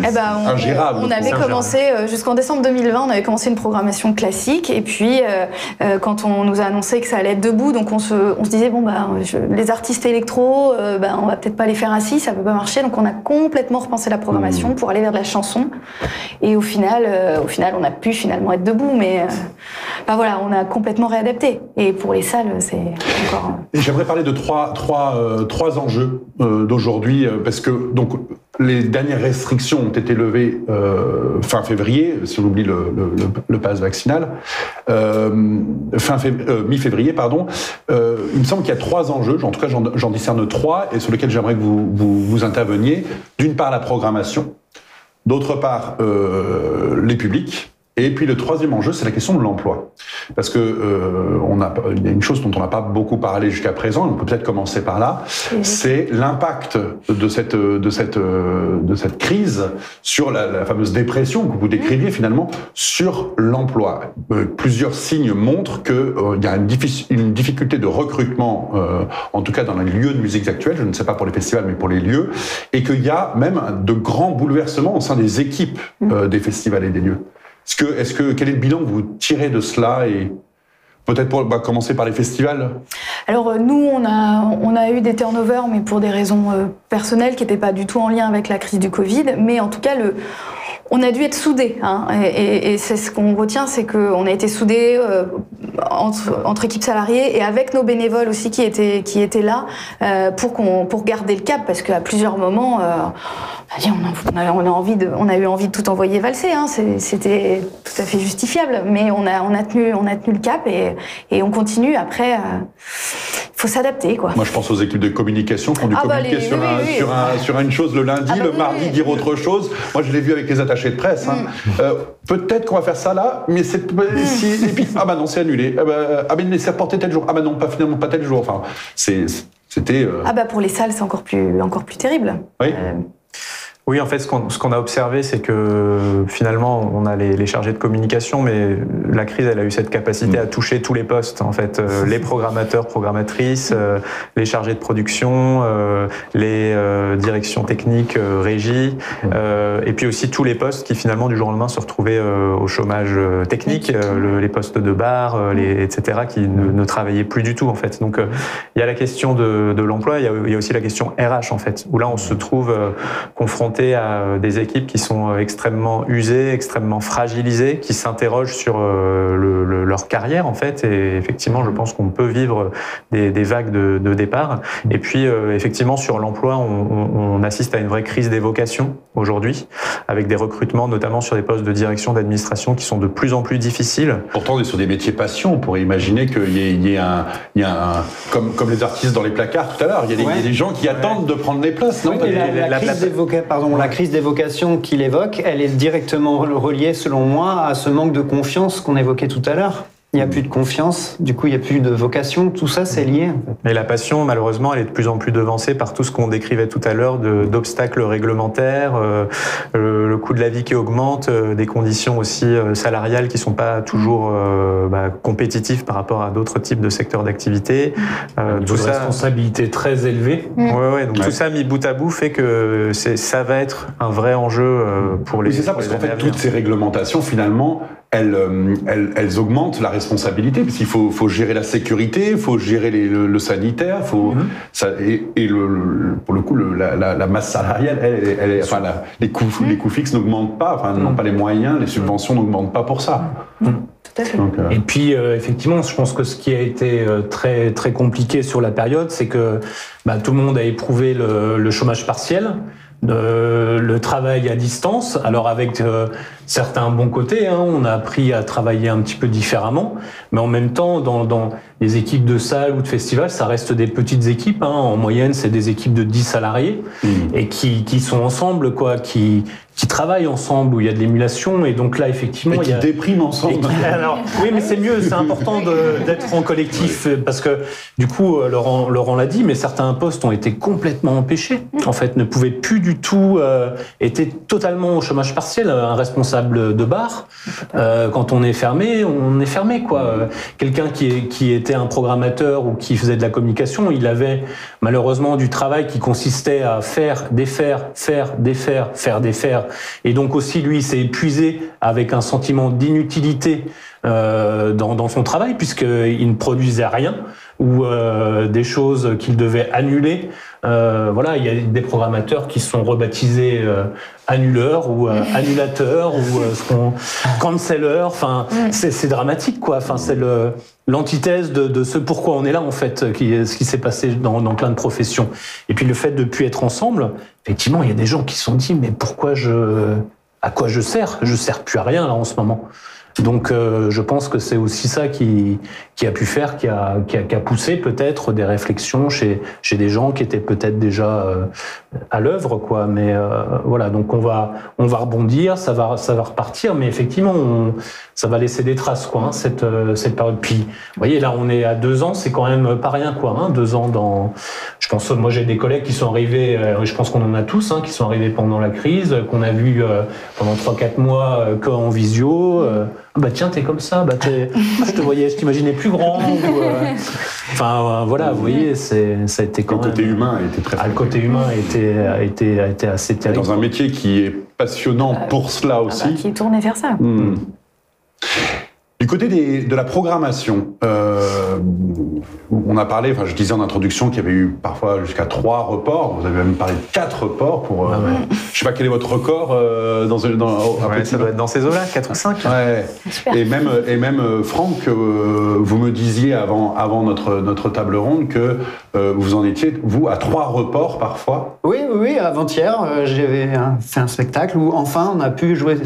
ingérable. On avait commencé jusqu'en décembre 2020, on avait commencé une programmation classique et puis quand on nous a annoncé que ça allait être debout, donc on se disait les artistes électro, on va peut-être pas les faire assis, ça peut pas marcher, donc on a complètement repensé la programmation pour aller vers de la chanson et au final on a pu finalement être debout, mais on a complètement réadapté et pour les salles c'est encore. Et j'aimerais parler de trois enjeux d'aujourd'hui parce que donc les dernières restrictions ont été levées fin février, si on oublie le pass vaccinal, mi-février, pardon. Il me semble qu'il y a 3 enjeux, en tout cas j'en discerne 3, et sur lesquels j'aimerais que vous interveniez. D'une part, la programmation, d'autre part, les publics, et puis le 3e enjeu, c'est la question de l'emploi. Parce que il y a une chose dont on n'a pas beaucoup parlé jusqu'à présent, on peut peut-être commencer par là, c'est l'impact de cette crise sur la fameuse dépression que vous décriviez finalement sur l'emploi. Plusieurs signes montrent qu'il y a une difficulté de recrutement, en tout cas dans les lieux de musique actuels, je ne sais pas pour les festivals, mais pour les lieux, et qu'il y a même de grands bouleversements au sein des équipes des festivals et des lieux. Quel est le bilan que vous tirez de cela et peut-être pour commencer par les festivals ? Alors nous, on a eu des turnovers, mais pour des raisons personnelles qui n'étaient pas du tout en lien avec la crise du Covid. Mais en tout cas, On a dû être soudés, hein, et c'est ce qu'on retient, c'est qu'on a été soudés entre équipes salariées et avec nos bénévoles aussi qui étaient là pour garder le cap, parce qu'à plusieurs moments, on a eu envie de tout envoyer valser, hein, c'était tout à fait justifiable, mais on a tenu le cap et on continue. Après, faut s'adapter, quoi. Moi, je pense aux équipes de communication qui ont dû communiquer sur une chose le lundi, le mardi dire autre chose. Moi, je l'ai vu avec les attachés de presse. Hein. Peut-être qu'on va faire ça là, mais et puis, ah bah non, c'est annulé. Ah mais c'est reporté tel jour. Ah bah non, finalement pas tel jour. Enfin, c'était. Ah bah pour les salles, c'est encore plus terrible. Oui. Oui, en fait, ce qu'on a observé, c'est que finalement, on a les chargés de communication, mais la crise, elle a eu cette capacité à toucher tous les postes, en fait, les programmateurs, programmatrices, les chargés de production, les directions techniques, régies, et puis aussi tous les postes qui finalement, du jour au lendemain, se retrouvaient au chômage technique, les postes de bar, etc., qui ne travaillaient plus du tout, en fait. Donc, il y a la question de l'emploi, il y a aussi la question RH, en fait, où là, on se trouve confronté à des équipes qui sont extrêmement usées, extrêmement fragilisées, qui s'interrogent sur leur carrière en fait. Et effectivement, je pense qu'on peut vivre des vagues de départ. Et puis effectivement, sur l'emploi, on assiste à une vraie crise des vocations aujourd'hui, avec des recrutements, notamment sur des postes de direction, d'administration, qui sont de plus en plus difficiles. Pourtant, on est sur des métiers passion. On pourrait imaginer qu'il y ait un comme les artistes dans les placards tout à l'heure. Il y a des gens qui attendent de prendre les places. Non, la crise des vocations qu'il évoque, elle est directement reliée, selon moi, à ce manque de confiance qu'on évoquait tout à l'heure. Il n'y a plus de confiance, du coup il n'y a plus de vocation, tout ça c'est lié. Et la passion, malheureusement, elle est de plus en plus devancée par tout ce qu'on décrivait tout à l'heure d'obstacles réglementaires, le coût de la vie qui augmente, des conditions aussi salariales qui ne sont pas toujours compétitives par rapport à d'autres types de secteurs d'activité. Tout ça, responsabilité très élevée. Donc tout ça mis bout à bout fait que ça va être un vrai enjeu pour les. C'est ça, parce qu'en fait toutes ces réglementations finalement, elles augmentent la responsabilité, parce qu'il faut gérer la sécurité, il faut gérer le sanitaire, pour le coup la masse salariale, les coûts fixes n'augmentent pas, n'ont pas les moyens, les subventions n'augmentent pas pour ça. Tout à fait. Donc, et puis effectivement, je pense que ce qui a été très très compliqué sur la période, c'est que tout le monde a éprouvé le chômage partiel. Le travail à distance, alors avec certains bons côtés, hein, on a appris à travailler un petit peu différemment, mais en même temps, dans les équipes de salles ou de festivals, ça reste des petites équipes, hein, en moyenne c'est des équipes de 10 salariés, et qui sont ensemble, quoi, qui travaillent ensemble, où il y a de l'émulation, et donc là effectivement... Et qui dépriment ensemble. Alors, oui, mais c'est mieux, c'est important d'être en collectif, parce que du coup, Laurent l'a dit, mais certains postes ont été complètement empêchés, en fait, ne pouvaient plus du tout, étaient totalement au chômage partiel. Un responsable de bar, quand on est fermé, quoi. Quelqu'un qui était un programmateur ou qui faisait de la communication, il avait malheureusement du travail qui consistait à faire, défaire, et donc aussi lui il s'est épuisé avec un sentiment d'inutilité dans son travail, puisqu'il ne produisait rien, ou des choses qu'il devait annuler. Il y a des programmateurs qui sont rebaptisés annuleurs ou annulateurs ou canceleurs. Enfin, c'est dramatique, quoi. Enfin, c'est l'antithèse de ce pourquoi on est là, en fait, ce qui s'est passé dans plein de professions. Et puis le fait de ne plus être ensemble, effectivement, il y a des gens qui se sont dit, mais à quoi je sers? Je sers plus à rien là en ce moment. Donc je pense que c'est aussi ça qui a pu faire, qui a poussé peut-être des réflexions chez des gens qui étaient peut-être déjà à l'œuvre, quoi. Mais voilà, donc on va rebondir, ça va repartir, mais effectivement ça va laisser des traces, quoi, hein, cette période. Puis vous voyez, là on est à 2 ans, c'est quand même pas rien, quoi, hein, 2 ans dans. Je pense, moi j'ai des collègues qui sont arrivés, je pense qu'on en a tous, hein, qui sont arrivés pendant la crise, qu'on a vu pendant 3-4 mois qu'en visio. Tiens, t'es comme ça, je te voyais, je t'imaginais plus grand. Voilà, vous voyez, ça a été quand même. Le côté humain a été très fort. Le côté humain a été assez terrible. Dans un métier qui est passionnant pour cela aussi. Qui est tourné vers ça. Du côté de la programmation, on a parlé, enfin je disais en introduction qu'il y avait eu parfois jusqu'à 3 reports, vous avez même parlé de 4 reports pour... Je sais pas quel est votre record ça doit être dans ces eaux-là, 4 ou 5. Ouais. Et même Franck, vous me disiez avant notre table ronde que vous en étiez, vous, à 3 reports parfois. Oui, avant-hier, j'avais fait un spectacle où enfin on a pu jouer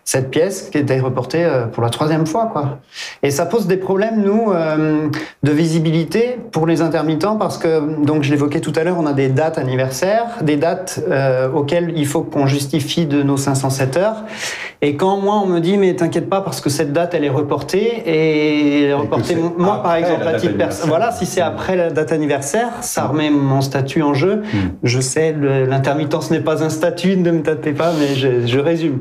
cette pièce qui était reportée pour la 3e fois, quoi. Et ça pose des problèmes, nous, de visibilité pour les intermittents, parce que, donc je l'évoquais tout à l'heure, on a des dates anniversaires, des dates auxquelles il faut qu'on justifie de nos 507 heures. Et quand moi, on me dit, mais t'inquiète pas, parce que cette date, elle est reportée, et elle est reportée, moi, par exemple, à titre personnel. Voilà, si c'est après la date anniversaire, ça remet mon statut en jeu. Je sais, l'intermittence n'est pas un statut, ne me tapez pas, mais je résume.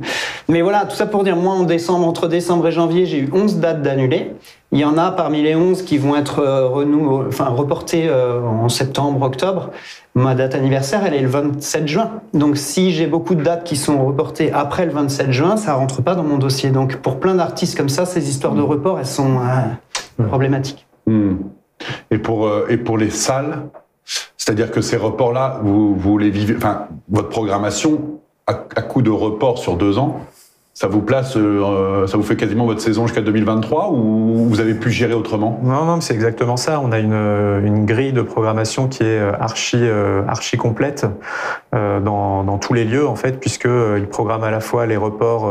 Mais voilà, tout ça pour dire, moi, entre décembre et janvier, j'ai eu 11 dates d'annulées. Il y en a parmi les 11 qui vont être reportées en septembre, octobre. Ma date anniversaire, elle est le 27 juin. Donc, si j'ai beaucoup de dates qui sont reportées après le 27 juin, ça rentre pas dans mon dossier. Donc, pour plein d'artistes comme ça, ces histoires de report, elles sont problématiques. Et pour les salles, c'est-à-dire que ces reports-là, vous les vivez, enfin, votre programmation, à coup de report sur 2 ans, ça vous place, ça vous fait quasiment votre saison jusqu'à 2023 ou vous avez pu gérer autrement? Non, c'est exactement ça. On a une grille de programmation qui est archi complète dans tous les lieux en fait, puisque ils programment à la fois les reports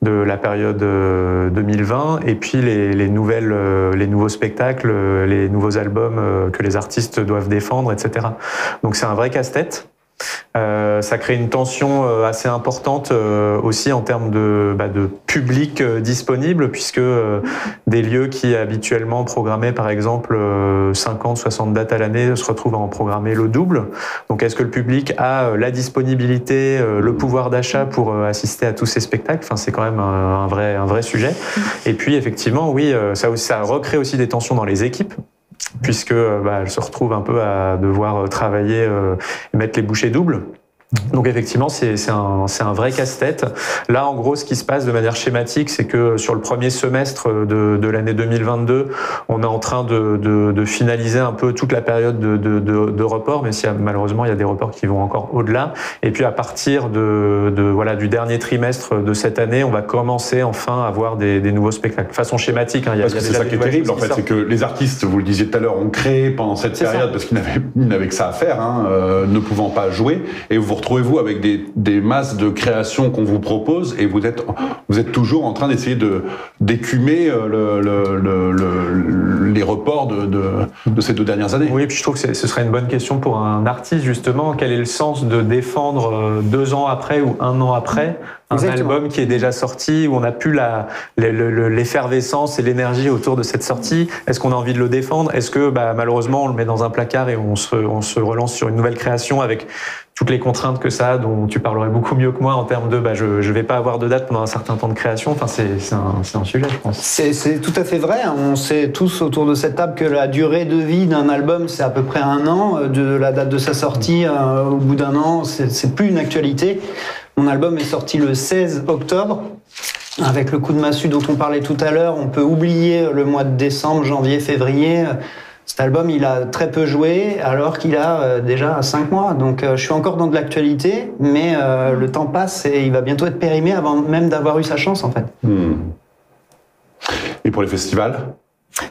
de la période 2020 et puis les nouveaux spectacles, les nouveaux albums que les artistes doivent défendre, etc. Donc c'est un vrai casse-tête. Ça crée une tension assez importante aussi en termes de public disponible, puisque des lieux qui habituellement programmaient par exemple 50, 60 dates à l'année se retrouvent à en programmer le double. Donc est-ce que le public a la disponibilité, le pouvoir d'achat pour assister à tous ces spectacles? Enfin, c'est quand même un vrai sujet. Et puis effectivement, oui, ça recrée aussi des tensions dans les équipes, puisque elles se retrouvent un peu à devoir travailler et mettre les bouchées doubles. Donc effectivement, c'est un vrai casse-tête. Là, en gros, ce qui se passe de manière schématique, c'est que sur le premier semestre de l'année 2022, on est en train de finaliser un peu toute la période de report, mais malheureusement, il y a des reports qui vont encore au-delà. Et puis à partir du dernier trimestre de cette année, on va commencer enfin à avoir des nouveaux spectacles. De façon schématique, parce que c'est ça qui est terrible, en fait, c'est que les artistes, vous le disiez tout à l'heure, ont créé pendant cette période parce qu'ils n'avaient que ça à faire, ne pouvant pas jouer, et vous retrouvez-vous avec des masses de créations qu'on vous propose et vous êtes toujours en train d'essayer d'écumer les reports de ces 2 dernières années. Oui, puis je trouve que ce serait une bonne question pour un artiste justement. Quel est le sens de défendre 2 ans après ou 1 an après un album qui est déjà sorti, où on n'a plus l'effervescence et l'énergie autour de cette sortie? Est-ce qu'on a envie de le défendre? Est-ce que malheureusement on le met dans un placard et on se relance sur une nouvelle création avec toutes les contraintes que ça a, dont tu parlerais beaucoup mieux que moi en termes de je vais pas avoir de date pendant un certain temps de création? Enfin, c'est un sujet, je pense. C'est tout à fait vrai. On sait tous autour de cette table que la durée de vie d'un album, c'est à peu près 1 an. De la date de sa sortie, au bout d'1 an, c'est plus une actualité. Mon album est sorti le 16 octobre. Avec le coup de massue dont on parlait tout à l'heure, on peut oublier le mois de décembre, janvier, février. Cet album, il a très peu joué, alors qu'il a déjà 5 mois. Donc, je suis encore dans de l'actualité, mais le temps passe et il va bientôt être périmé avant même d'avoir eu sa chance, en fait. Et pour les festivals ?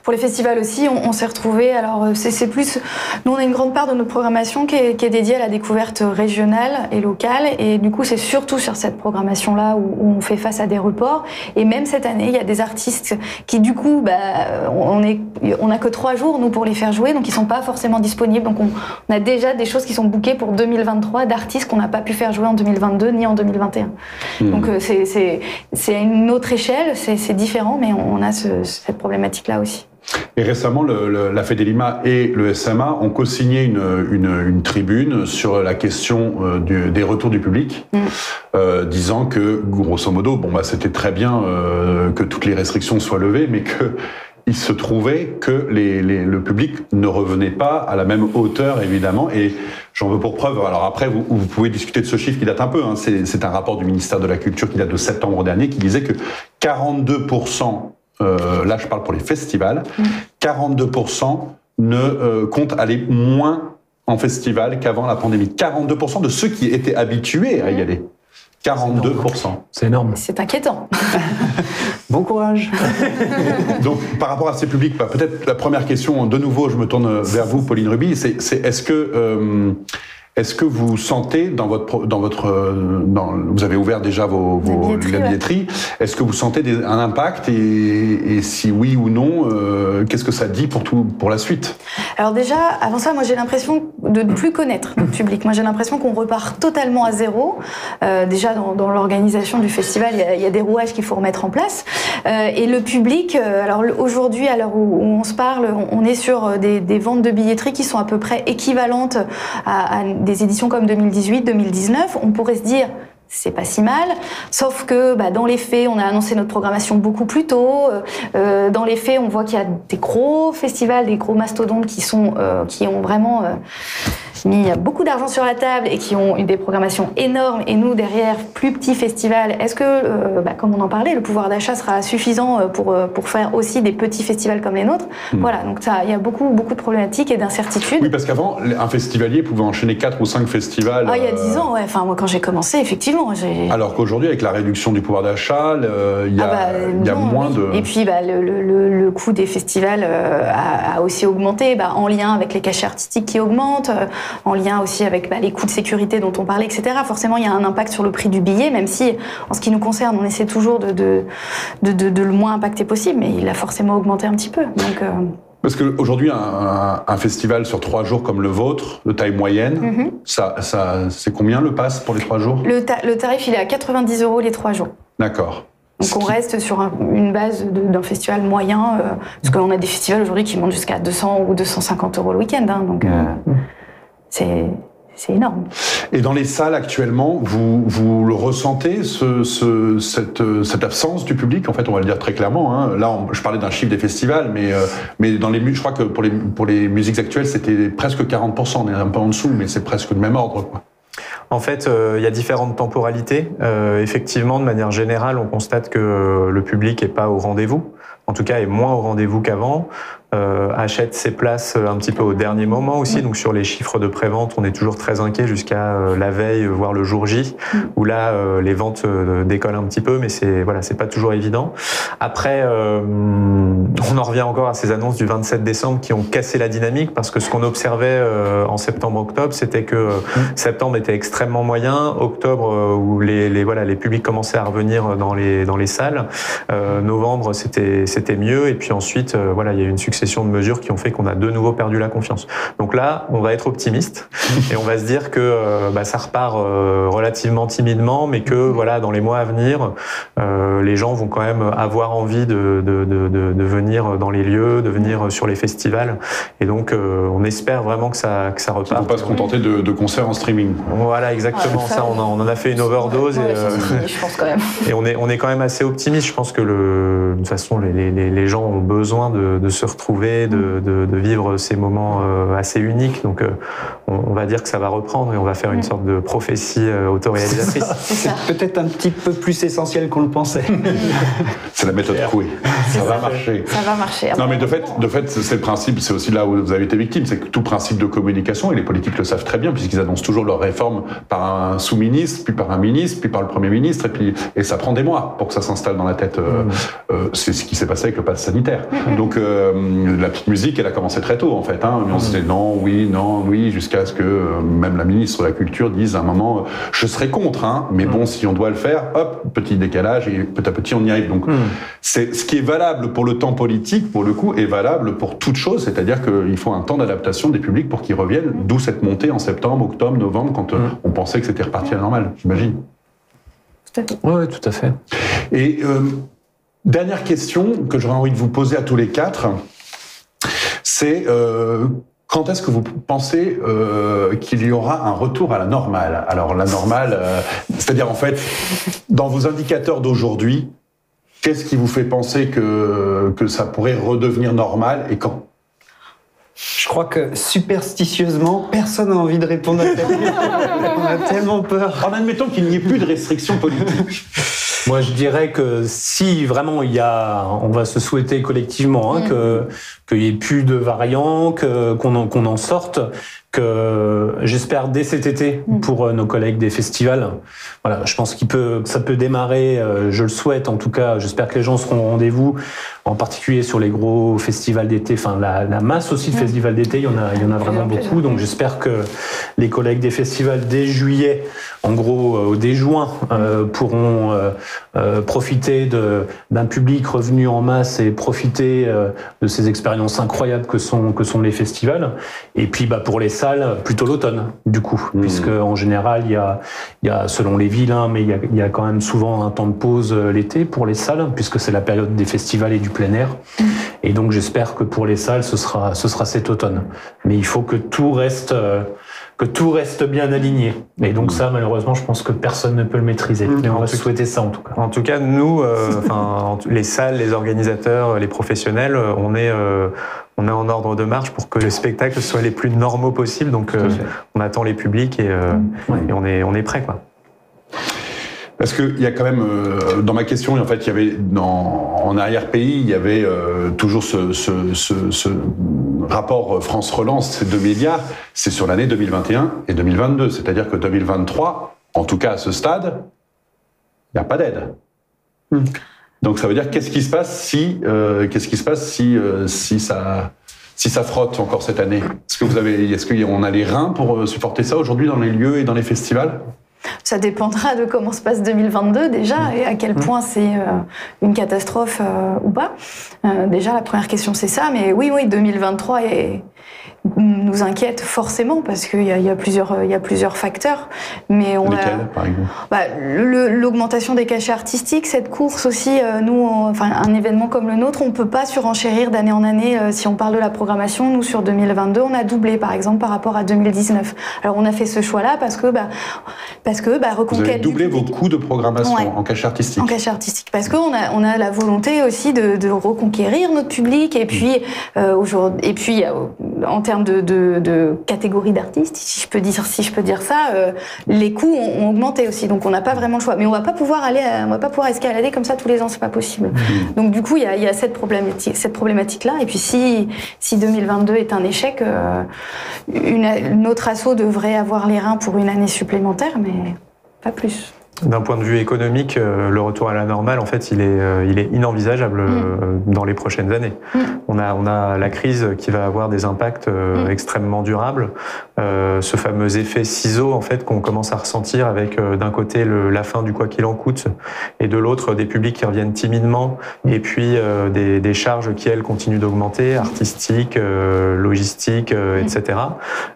Pour les festivals aussi, on s'est retrouvés. Alors, c'est plus. Nous, on a une grande part de notre programmation qui est dédiée à la découverte régionale et locale. Et du coup, c'est surtout sur cette programmation-là où on fait face à des reports. Et même cette année, il y a des artistes qui, du coup, on a que 3 jours, nous, pour les faire jouer. Donc, ils sont pas forcément disponibles. Donc, on a déjà des choses qui sont bookées pour 2023 d'artistes qu'on n'a pas pu faire jouer en 2022 ni en 2021. Donc, c'est à une autre échelle. C'est différent, mais on a cette problématique-là aussi. Et récemment, la Fedelima et le SMA ont co-signé une tribune sur la question des retours du public, disant que, grosso modo, c'était très bien que toutes les restrictions soient levées, mais qu'il se trouvait que le public ne revenait pas à la même hauteur, évidemment, et j'en veux pour preuve. Alors après, vous pouvez discuter de ce chiffre qui date un peu, c'est un rapport du ministère de la Culture qui date de septembre dernier, qui disait que 42%, là je parle pour les festivals, 42% ne comptent aller moins en festival qu'avant la pandémie. 42% de ceux qui étaient habitués à y aller. 42%. C'est énorme. C'est inquiétant. Bon courage. Donc, par rapport à ces publics, peut-être la première question, de nouveau, je me tourne vers vous, Pauline Ruby, c'est est-ce que vous sentez vous avez ouvert déjà la billetterie, est-ce que vous sentez un impact et si oui ou non, qu'est-ce que ça dit pour la suite? Alors déjà, avant ça, moi j'ai l'impression de ne plus connaître notre public. Moi j'ai l'impression qu'on repart totalement à zéro. Déjà dans l'organisation du festival, il y a des rouages qu'il faut remettre en place. Et le public, alors aujourd'hui, à l'heure où on se parle, on est sur des ventes de billetterie qui sont à peu près équivalentes à des éditions comme 2018-2019, on pourrait se dire c'est pas si mal, sauf que dans les faits, on a annoncé notre programmation beaucoup plus tôt. Dans les faits, on voit qu'il y a des gros festivals, des gros mastodontes qui ont vraiment mis beaucoup d'argent sur la table et qui ont eu des programmations énormes. Et nous, derrière, plus petits festivals, est-ce que, comme on en parlait, le pouvoir d'achat sera suffisant pour faire aussi des petits festivals comme les nôtres? Voilà, donc il y a beaucoup de problématiques et d'incertitudes. Oui, parce qu'avant, un festivalier pouvait enchaîner 4 ou 5 festivals. Il y a 10 ans, ouais. Enfin, moi, quand j'ai commencé, effectivement, alors qu'aujourd'hui, avec la réduction du pouvoir d'achat, il y a moins de... Et puis, le coût des festivals a aussi augmenté, en lien avec les cachets artistiques qui augmentent, en lien aussi avec les coûts de sécurité dont on parlait, etc. Forcément, il y a un impact sur le prix du billet, même si, en ce qui nous concerne, on essaie toujours de le moins impacter possible, mais il a forcément augmenté un petit peu. Donc, Parce qu'aujourd'hui, un festival sur 3 jours comme le vôtre, de taille moyenne, c'est combien le pass pour les 3 jours? Le tarif, il est à 90 € les 3 jours. D'accord. Donc on reste sur une base d'un festival moyen, parce qu'on a des festivals aujourd'hui qui montent jusqu'à 200 ou 250 € le week-end. Donc c'est énorme. Et dans les salles actuellement, vous le ressentez, cette absence du public? En fait, on va le dire très clairement. Là, je parlais d'un chiffre des festivals, mais dans je crois que pour les musiques actuelles, c'était presque 40%. On est un peu en dessous, mais c'est presque le même ordre, quoi. En fait, il y a différentes temporalités. Effectivement, de manière générale, on constate que le public n'est pas au rendez-vous. En tout cas, est moins au rendez-vous qu'avant. Achète ses places un petit peu au dernier moment aussi. Donc sur les chiffres de prévente, on est toujours très inquiet jusqu'à la veille, voire le jour J, où là les ventes décollent un petit peu, mais c'est pas toujours évident. Après, on en revient encore à ces annonces du 27 décembre qui ont cassé la dynamique, parce que ce qu'on observait en septembre-octobre, c'était que septembre était extrêmement moyen, octobre où les publics commençaient à revenir dans les salles, novembre c'était mieux, et puis ensuite il y a eu une succession de mesures qui ont fait qu'on a de nouveau perdu la confiance. Donc là, on va être optimiste et on va se dire que ça repart relativement timidement, mais que dans les mois à venir, les gens vont quand même avoir envie de venir dans les lieux, de venir sur les festivals, et donc on espère vraiment que ça reparte. Il ne faut pas se contenter de concerts en streaming. Voilà, exactement. Ça, on en a fait une overdose. Je pense quand même. Et on est quand même assez optimiste. Je pense que de toute façon, les gens ont besoin de se retrouver, de vivre ces moments assez uniques. Donc on va dire que ça va reprendre et on va faire une sorte de prophétie autoréalisatrice. C'est peut-être un petit peu plus essentiel qu'on le pensait. C'est la méthode Coué. Ça va marcher. Ça va marcher. Non, mais de fait, c'est le principe, c'est aussi là où vous avez été victime, c'est que tout principe de communication, et les politiques le savent très bien, puisqu'ils annoncent toujours leurs réformes par un sous-ministre, puis par un ministre, puis par le Premier ministre, et ça prend des mois pour que ça s'installe dans la tête. C'est ce qui s'est passé avec le pass sanitaire. Donc la petite musique, elle a commencé très tôt, en fait. On se disait non, oui, jusqu'à ce que même la ministre de la Culture dise à un moment, je serai contre, mais bon, si on doit le faire, hop, petit décalage, et petit à petit, on y arrive. Donc, c'est ce qui est valable pour le temps politique, pour le coup, est valable pour toute chose, c'est-à-dire qu'il faut un temps d'adaptation des publics pour qu'ils reviennent, d'où cette montée en septembre, octobre, novembre, quand on pensait que c'était reparti à la normale, j'imagine. Tout à fait. Oui, tout à fait. Et dernière question que j'aurais envie de vous poser à tous les quatre, c'est quand est-ce que vous pensez qu'il y aura un retour à la normale? Alors la normale, c'est-à-dire en fait, dans vos indicateurs d'aujourd'hui, qu'est-ce qui vous fait penser que ça pourrait redevenir normal et quand? Je crois que superstitieusement, personne n'a envie de répondre à cette question. On a tellement peur. En admettant qu'il n'y ait plus de restrictions politiques. Moi, je dirais que si vraiment on va se souhaiter collectivement qu'il n'y ait plus de variants, qu'on en sorte, que j'espère dès cet été pour nos collègues des festivals. Voilà, je pense que ça peut démarrer, je le souhaite en tout cas, j'espère que les gens seront au rendez-vous, en particulier sur les gros festivals d'été, enfin la masse aussi de festivals d'été, il y en a vraiment beaucoup, donc j'espère que les collègues des festivals dès juillet, en gros dès juin, pourront profiter d'un public revenu en masse et profiter de ces expériences incroyables que sont les festivals. Et puis pour les salles, plutôt l'automne, du coup, puisque en général, il y a selon les villes, mais il y a quand même souvent un temps de pause l'été pour les salles, puisque c'est la période des festivals et du plein air. Et donc j'espère que pour les salles, ce sera cet automne. Mais il faut que tout reste bien aligné. Et donc ça, malheureusement, je pense que personne ne peut le maîtriser. Mais on va se souhaiter ça en tout cas. En tout cas, nous, les salles, les organisateurs, les professionnels, on est en ordre de marche pour que les spectacles soient les plus normaux possibles. Donc on attend les publics et on est prêt, quoi. Parce qu'il y a quand même, dans ma question, en fait, il y avait en arrière-pays, il y avait toujours ce rapport France Relance, ces 2 milliards, c'est sur l'année 2021 et 2022. C'est-à-dire que 2023, en tout cas à ce stade, il n'y a pas d'aide. Donc ça veut dire qu'est-ce qui se passe si ça frotte encore cette année? Est-ce qu'on a les reins pour supporter ça aujourd'hui dans les lieux et dans les festivals? Ça dépendra de comment se passe 2022 déjà et à quel point c'est une catastrophe ou pas. Déjà, la première question, c'est ça. Mais oui, 2023 nous inquiète forcément parce qu'il y a plusieurs facteurs. Mais lesquels, par exemple? L'augmentation des cachets artistiques, cette course aussi, un événement comme le nôtre, on ne peut pas surenchérir d'année en année. Si on parle de la programmation, nous, sur 2022, on a doublé, par exemple, par rapport à 2019. Alors, on a fait ce choix-là parce que reconquête. Vous avez doublé vos coûts de programmation en cachet artistique. En cachet artistique, parce qu'on a la volonté aussi de reconquérir notre public et puis en termes de catégorie d'artistes, si je peux dire ça, les coûts ont augmenté aussi, donc on n'a pas vraiment le choix. Mais on va pas pouvoir escalader comme ça tous les ans, c'est pas possible. Donc du coup, il y a cette problématique-là. Et puis si 2022 est un échec, notre asso devrait avoir les reins pour une année supplémentaire, mais pas plus. D'un point de vue économique, le retour à la normale, en fait, il est inenvisageable dans les prochaines années. On a la crise qui va avoir des impacts extrêmement durables. Ce fameux effet ciseau, en fait, qu'on commence à ressentir avec d'un côté la fin du quoi qu'il en coûte et de l'autre des publics qui reviennent timidement et puis des charges qui, elles, continuent d'augmenter, artistiques, logistiques, etc.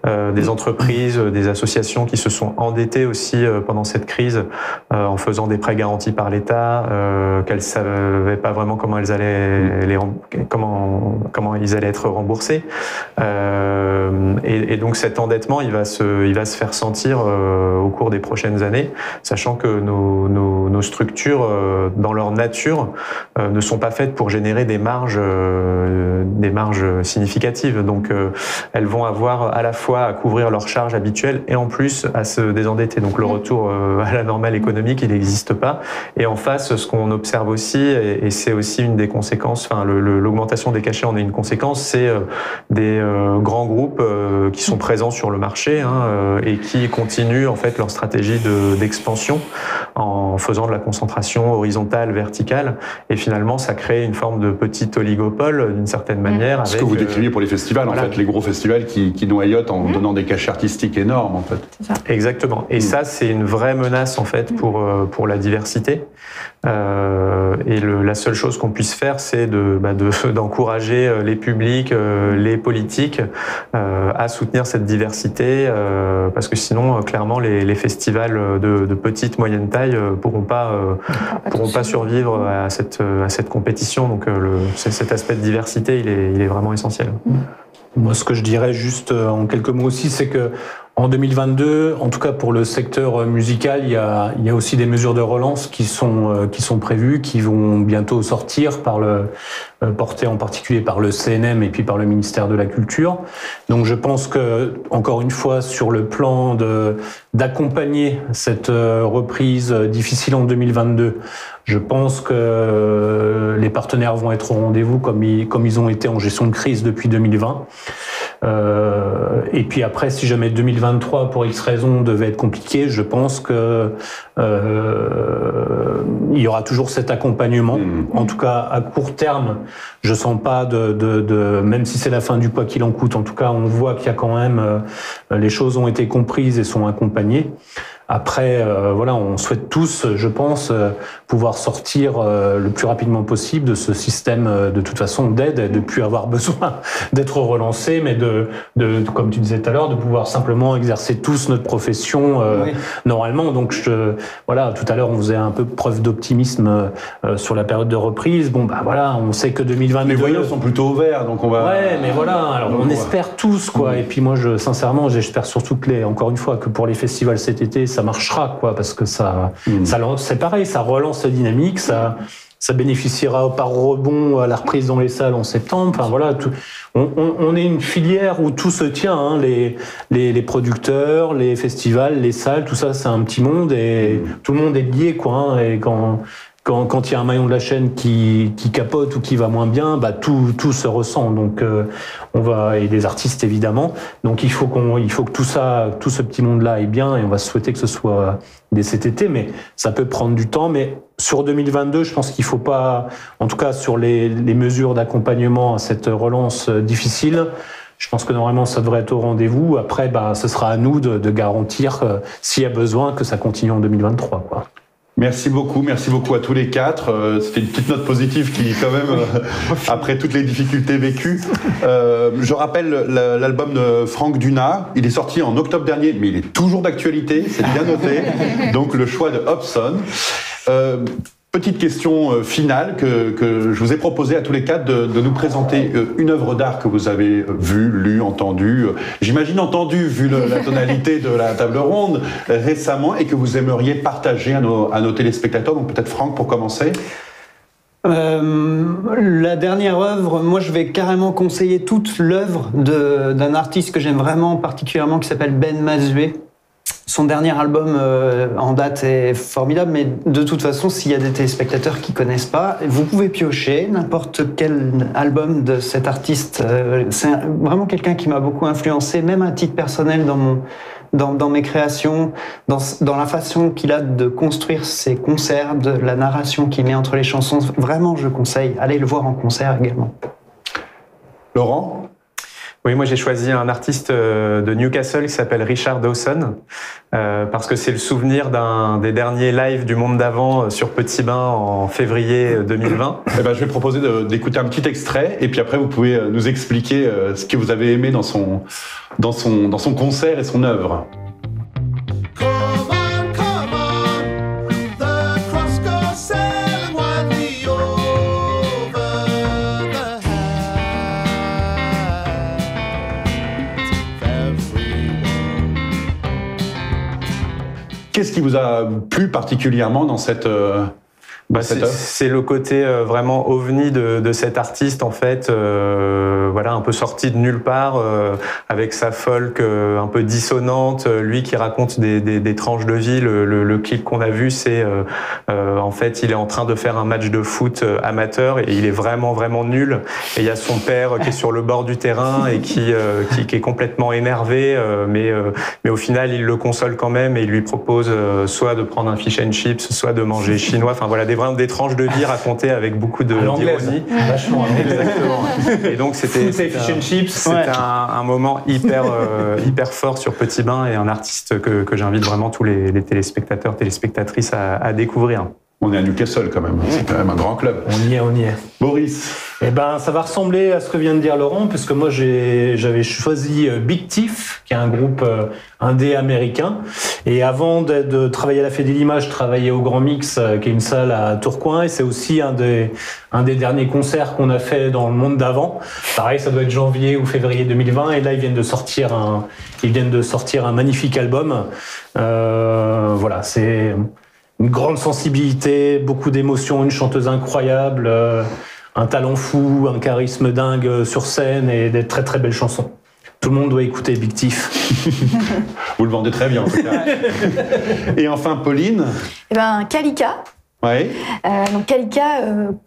Des entreprises, des associations qui se sont endettées aussi pendant cette crise en faisant des prêts garantis par l'État, qu'elles savaient pas vraiment comment ils allaient être remboursés. Et donc cet endettement, il va se faire sentir au cours des prochaines années, sachant que nos structures, dans leur nature, ne sont pas faites pour générer des marges significatives. Donc elles vont avoir à la fois à couvrir leurs charges habituelles et en plus à se désendetter. Donc le retour à la normale économique, il n'existe pas. Et en face, ce qu'on observe aussi, et c'est aussi une des conséquences, l'augmentation des cachets en est une conséquence, c'est des grands groupes qui sont présents sur le marché et qui continuent en fait leur stratégie d'expansion en faisant de la concentration horizontale, verticale. Et finalement, ça crée une forme de petit oligopole d'une certaine manière. Ce que vous décriviez pour les festivals, en fait, les gros festivals qui noyotent en donnant des cachets artistiques énormes, en fait. Exactement. Et ça, c'est une vraie menace en fait pour la diversité. Et la seule chose qu'on puisse faire, c'est d'encourager les publics, les politiques à soutenir cette diversité, parce que sinon, clairement, les festivals de petite, moyenne taille pourront pas survivre à cette compétition. Donc, cet aspect de diversité, il est vraiment essentiel. Moi, ce que je dirais juste en quelques mots aussi, c'est que En 2022, en tout cas pour le secteur musical, il y a aussi des mesures de relance qui sont prévues, qui vont bientôt sortir portées en particulier par le CNM et puis par le ministère de la Culture. Donc je pense que, encore une fois, sur le plan d'accompagner cette reprise difficile en 2022, je pense que les partenaires vont être au rendez-vous comme ils ont été en gestion de crise depuis 2020. Et puis après, si jamais 2023, pour X raisons, devait être compliqué, je pense que il y aura toujours cet accompagnement. En tout cas, à court terme, je sens pas même si c'est la fin du quoi qu'il en coûte, en tout cas, on voit qu'il y a quand même les choses ont été comprises et sont accompagnées. Après, voilà, on souhaite tous, je pense, pouvoir sortir le plus rapidement possible de ce système, de toute façon, d'aide, et de plus avoir besoin d'être relancé, mais comme tu disais tout à l'heure, de pouvoir simplement exercer tous notre profession normalement. Donc, voilà, tout à l'heure, on faisait un peu preuve d'optimisme sur la période de reprise. Bon, bah voilà, on sait que 2022... Les voyants sont plutôt ouverts, donc on va... Ouais, mais voilà, alors on espère tous, quoi. Et puis moi, sincèrement, j'espère surtout que encore une fois, que pour les festivals cet été, ça marchera, quoi, parce que ça c'est pareil, ça relance la dynamique, ça bénéficiera par rebond à la reprise dans les salles en septembre. Enfin voilà, on est une filière où tout se tient, hein, les producteurs, les festivals, les salles, tout ça, c'est un petit monde et tout le monde est lié, quoi. Hein, et quand il y a un maillon de la chaîne qui capote ou qui va moins bien, bah tout se ressent. Donc et des artistes évidemment. Donc il faut que tout ce petit monde-là aille bien et on va souhaiter que ce soit dès cet été. Mais ça peut prendre du temps. Mais sur 2022, je pense qu'il faut pas, en tout cas sur les mesures d'accompagnement à cette relance difficile. Je pense que normalement ça devrait être au rendez-vous. Après, bah ce sera à nous de garantir s'il y a besoin que ça continue en 2023, quoi. Merci beaucoup à tous les quatre. C'était une petite note positive qui, quand même, après toutes les difficultés vécues. Je rappelle l'album de Franck Dunat. Il est sorti en octobre dernier, mais il est toujours d'actualité, c'est bien noté. Donc le choix de Hobson. Petite question finale que je vous ai proposé à tous les quatre de nous présenter une œuvre d'art que vous avez vue, lue, entendue. J'imagine entendue, vu la tonalité de la table ronde récemment, et que vous aimeriez partager à nos téléspectateurs. Donc peut-être Franck pour commencer. La dernière œuvre, moi je vais carrément conseiller toute l'œuvre d'un artiste que j'aime vraiment particulièrement qui s'appelle Ben Mazué. Son dernier album en date est formidable, mais de toute façon, s'il y a des téléspectateurs qui connaissent pas, vous pouvez piocher n'importe quel album de cet artiste. C'est vraiment quelqu'un qui m'a beaucoup influencé, même à titre personnel dans mes créations, dans la façon qu'il a de construire ses concerts, de la narration qu'il met entre les chansons. Vraiment, je conseille. Allez le voir en concert également. Laurent ? Oui, moi j'ai choisi un artiste de Newcastle qui s'appelle Richard Dawson, parce que c'est le souvenir d'un des derniers lives du Monde d'avant sur Petit Bain en février 2020. Eh ben, je vais proposer d'écouter un petit extrait, et puis après vous pouvez nous expliquer ce que vous avez aimé dans son concert et son œuvre. Qu'est-ce qui vous a plu particulièrement dans cette œuvre ? C'est le côté vraiment ovni de cet artiste, en fait, voilà, un peu sorti de nulle part, avec sa folk un peu dissonante, lui qui raconte des tranches de vie. Le clip qu'on a vu, c'est en fait, il est en train de faire un match de foot amateur et il est vraiment nul. Et il y a son père qui est sur le bord du terrain et qui est complètement énervé, mais au final, il le console quand même et il lui propose soit de prendre un fish and chips, soit de manger chinois. Enfin voilà, vraiment des tranches de vie racontées avec beaucoup d'ironie. Vachement exactement. Et donc c'était fish and chips. C'était un moment hyper fort sur Petit Bain et un artiste que j'invite vraiment tous les téléspectateurs, téléspectatrices à découvrir. On est à Newcastle quand même, c'est quand même un grand club. On y est. Boris. Eh ben, ça va ressembler à ce que vient de dire Laurent, puisque moi j'avais choisi Big Thief, qui est un groupe indé américain, Et avant de travailler à la Fédé Lima, je travaillais au Grand Mix, qui est une salle à Tourcoing, et c'est aussi un des derniers concerts qu'on a fait dans le monde d'avant. Pareil, ça doit être janvier ou février 2020, et là ils viennent de sortir un magnifique album. Voilà, c'est une grande sensibilité, beaucoup d'émotions, une chanteuse incroyable, un talent fou, un charisme dingue sur scène et des très très belles chansons. Tout le monde doit écouter Big Thief. Vous le vendez très bien, en tout cas. Et enfin, Pauline. Eh ben, Kalika. Ouais. Donc Kalika,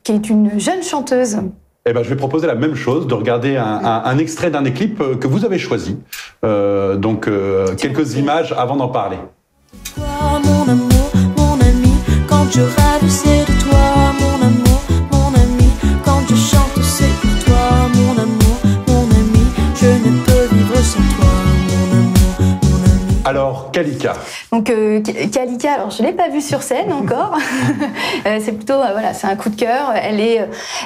qui est une jeune chanteuse. Eh ben, je vais proposer la même chose, de regarder un extrait d'un des clips que vous avez choisi. Quelques images avant d'en parler. Toi, mon amour, mon ami, quand je rêve, c'est de toi, mon amour, mon ami. Quand je chante, c'est pour toi, mon amour, mon ami. Je ne peux vivre sans toi, mon amour, mon ami. Alors, Kalika. Donc Kalika, alors je l'ai pas vue sur scène encore. C'est plutôt voilà, c'est un coup de cœur.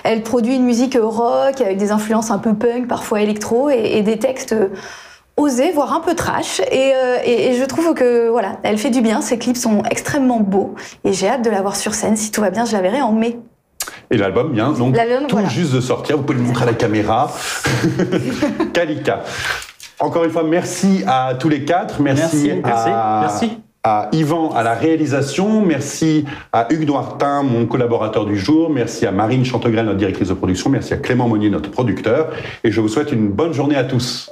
Elle produit une musique rock avec des influences un peu punk, parfois électro, et des textes osés, voire un peu trash. Et je trouve que voilà, elle fait du bien. Ses clips sont extrêmement beaux et j'ai hâte de la voir sur scène. Si tout va bien, je la verrai en mai. Et l'album vient donc tout voilà. juste de sortir. Vous pouvez le montrer à la caméra. Kalika. Encore une fois, merci à tous les quatre. Merci. À Yvan à la réalisation, merci à Hugues Douartin, mon collaborateur du jour, merci à Marine Chantegrel, notre directrice de production, merci à Clément Monnier, notre producteur, et je vous souhaite une bonne journée à tous.